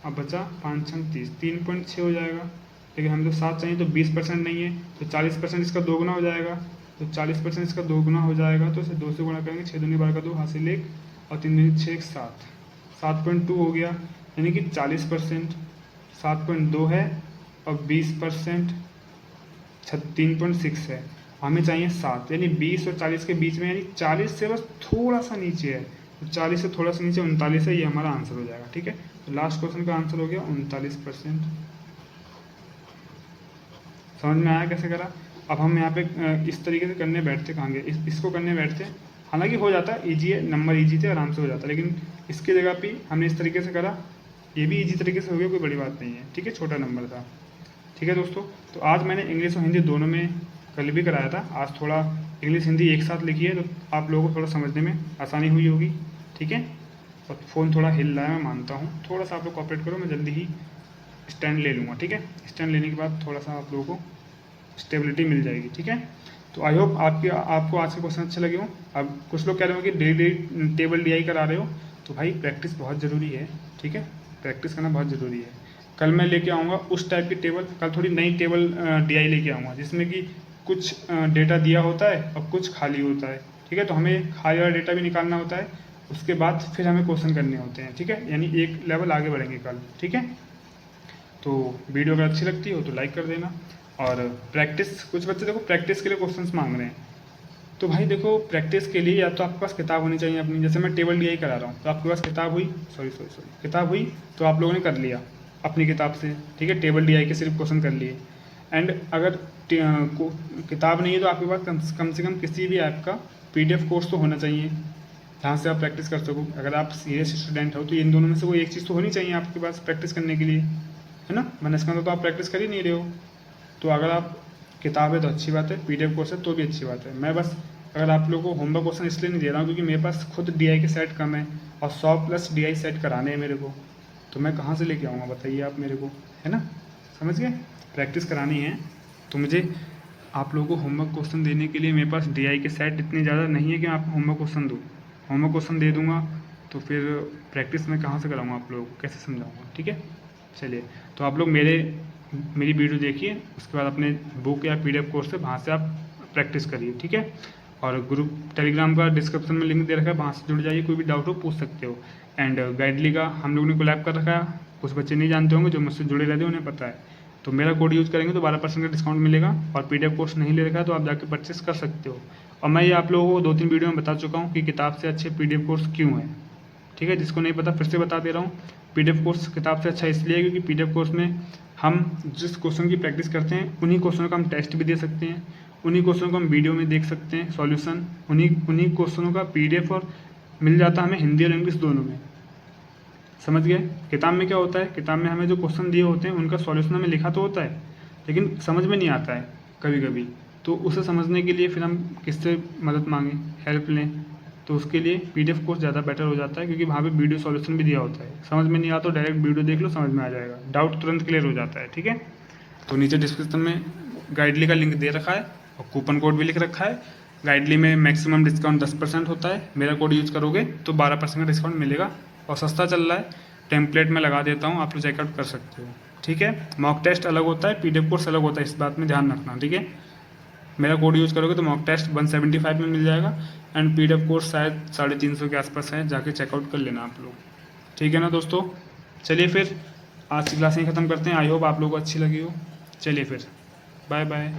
अब बचा 5 छंग 30, 3.6 हो जाएगा। लेकिन हमें तो 7 चाहिए, तो 20% नहीं है, तो 40% इसका दोगुना हो जाएगा। तो 40% इसका दोगुना हो जाएगा, तो इसे 2 से गुणा करेंगे, 6 दूनी 12 का 2, हासिल 1 और 3 दूनी 6, 7, 7.2 हो गया। यानी कि 40% 7.2 है और 20% 3.6 है। हमें चाहिए 7, यानी 20 और 40 के बीच में, यानी 40 से बस थोड़ा सा नीचे है। तो 40 से थोड़ा सा नीचे 39 है, ये हमारा आंसर हो जाएगा, ठीक है। तो लास्ट क्वेश्चन का आंसर हो गया 39%। समझ में आया कैसे करा। अब हम यहाँ पे इस तरीके से करने बैठते कहाँ गए, इसको करने बैठते। हालांकि हो जाता है, ईजी है, नंबर ईजी थे, आराम से हो जाता है, लेकिन इसकी जगह पे हमने इस तरीके से करा, ये भी ईजी तरीके से हो गया, कोई बड़ी बात नहीं है, ठीक है, छोटा नंबर था। ठीक है दोस्तों, तो आज मैंने इंग्लिश और हिंदी दोनों में कल भी कराया था। आज थोड़ा इंग्लिश हिंदी एक साथ लिखी है, तो आप लोगों को थोड़ा समझने में आसानी हुई होगी, ठीक है। और फ़ोन थोड़ा हिल रहा है, मैं मानता हूँ, थोड़ा सा आप लोग कॉपरेट करो, मैं जल्दी ही स्टैंड ले लूँगा, ठीक है। स्टैंड लेने के बाद थोड़ा सा आप लोगों को स्टेबिलिटी मिल जाएगी, ठीक है। तो आई होप आपको आज के क्वेश्चन अच्छे लगे हों। अब कुछ लोग कह रहे हो कि डेली टेबल DI करा रहे हो, तो भाई प्रैक्टिस बहुत ज़रूरी है, ठीक है, प्रैक्टिस करना बहुत ज़रूरी है। कल मैं लेके आऊँगा उस टाइप की टेबल, कल थोड़ी नई टेबल DI लेके आऊँगा, जिसमें कि कुछ डेटा दिया होता है और कुछ खाली होता है, ठीक है। तो हमें खाली वाला डेटा भी निकालना होता है, उसके बाद फिर हमें क्वेश्चन करने होते हैं, ठीक है। यानी एक लेवल आगे बढ़ेंगे कल, ठीक है। तो वीडियो अगर अच्छी लगती हो तो लाइक कर देना। और प्रैक्टिस, कुछ बच्चे देखो प्रैक्टिस के लिए क्वेश्चंस मांग रहे हैं, तो भाई देखो प्रैक्टिस के लिए या तो आपके पास किताब होनी चाहिए अपनी, जैसे मैं टेबल DI करा रहा हूँ, तो आपके पास किताब हुई, किताब हुई, तो आप लोगों ने कर लिया अपनी किताब से, ठीक है, टेबल DI के सिर्फ क्वेश्चन कर लिए। एंड अगर किताब नहीं है तो आपके पास कम से कम किसी भी ऐप का PDF कोर्स तो होना चाहिए, जहाँ से आप प्रैक्टिस कर सको। अगर आप सीरियस स्टूडेंट हो तो इन दोनों में से कोई एक चीज़ तो होनी चाहिए आपके पास प्रैक्टिस करने के लिए, है ना। वरना इसका तो आप प्रैक्टिस कर ही नहीं रहे हो। तो अगर आप किताब है तो अच्छी बात है, PDF कोर्स है तो भी अच्छी बात है। मैं बस अगर आप लोगों को होमवर्क क्वेश्चन इसलिए नहीं दे रहा हूँ क्योंकि मेरे पास खुद DI के सेट कम है और 100+ DI सेट कराने हैं मेरे को, तो मैं कहाँ से लेके आऊँगा बताइए आप मेरे को, है ना। समझ गए, प्रैक्टिस करानी है तो मुझे आप लोगों को होमवर्क क्वेश्चन देने के लिए मेरे पास DI के सेट इतने ज़्यादा नहीं है कि मैं आपको होमवर्क क्वेश्चन दूँ। होमवर्क क्वेश्चन दे दूँगा तो फिर प्रैक्टिस मैं कहाँ से कराऊँगा, आप लोगों को कैसे समझाऊँगा, ठीक है। चलिए, तो आप लोग मेरी वीडियो देखिए, उसके बाद अपने बुक या PDF कोर्स से वहाँ से आप प्रैक्टिस करिए, ठीक है। और ग्रुप टेलीग्राम का डिस्क्रिप्शन में लिंक दे रखा है, वहाँ से जुड़ जाइए, कोई भी डाउट हो पूछ सकते हो। एंड गाइडली का हम लोगों ने कोलैब कर रखा है, कुछ बच्चे नहीं जानते होंगे, जो मुझसे जुड़े रहते हैं उन्हें पता है। तो मेरा कोड यूज़ करेंगे तो 12% का डिस्काउंट मिलेगा, और PDF कोर्स नहीं ले रखा है तो आप जाके परचेस कर सकते हो। और मैं ये आप लोगों को 2-3 वीडियो में बता चुका हूँ कि किताब से अच्छे PDF कोर्स क्यों है, ठीक है। जिसको नहीं पता फिर से बता दे रहा हूँ, PDF कोर्स किताब से अच्छा इसलिए है क्योंकि PDF कोर्स में हम जिस क्वेश्चन की प्रैक्टिस करते हैं उन्हीं क्वेश्चनों का हम टेस्ट भी दे सकते हैं, उन्हीं क्वेश्चनों को हम वीडियो में देख सकते हैं सॉल्यूशन, उन्हीं क्वेश्चनों का PDF और मिल जाता है हमें हिंदी और इंग्लिश दोनों में। समझ गए। किताब में क्या होता है, किताब में हमें जो क्वेश्चन दिए होते हैं उनका सॉल्यूशन हमें लिखा तो होता है, लेकिन समझ में नहीं आता है कभी कभी, तो उसे समझने के लिए फिर हम किससे मदद मांगें, हेल्प लें। तो उसके लिए PDF कोर्स ज़्यादा बेटर हो जाता है क्योंकि वहाँ पे वीडियो सॉल्यूशन भी दिया होता है। समझ में नहीं आता तो डायरेक्ट वीडियो देख लो, समझ में आ जाएगा, डाउट तुरंत क्लियर हो जाता है, ठीक है। तो नीचे डिस्क्रिप्शन में गाइडली का लिंक दे रखा है और कूपन कोड भी लिख रखा है। गाइडली में मैक्सिमम डिस्काउंट 10% होता है, मेरा कोड यूज़ करोगे तो 12% का डिस्काउंट मिलेगा और सस्ता चल रहा है। टेम्पलेट में लगा देता हूँ, आप लोग चेकआउट कर सकते हो, ठीक है। मॉक टेस्ट अलग होता है, PDF कोर्स अलग होता है, इस बात में ध्यान रखना, ठीक है। मेरा कोड यूज़ करोगे तो मॉक टेस्ट 175 में मिल जाएगा एंड PDF कोर्स शायद 350 के आसपास है, जाके चेकआउट कर लेना आप लोग, ठीक है ना दोस्तों। चलिए फिर आज की क्लास यहीं ख़त्म करते हैं, आई होप आप लोगों को अच्छी लगी हो। चलिए फिर, बाय बाय।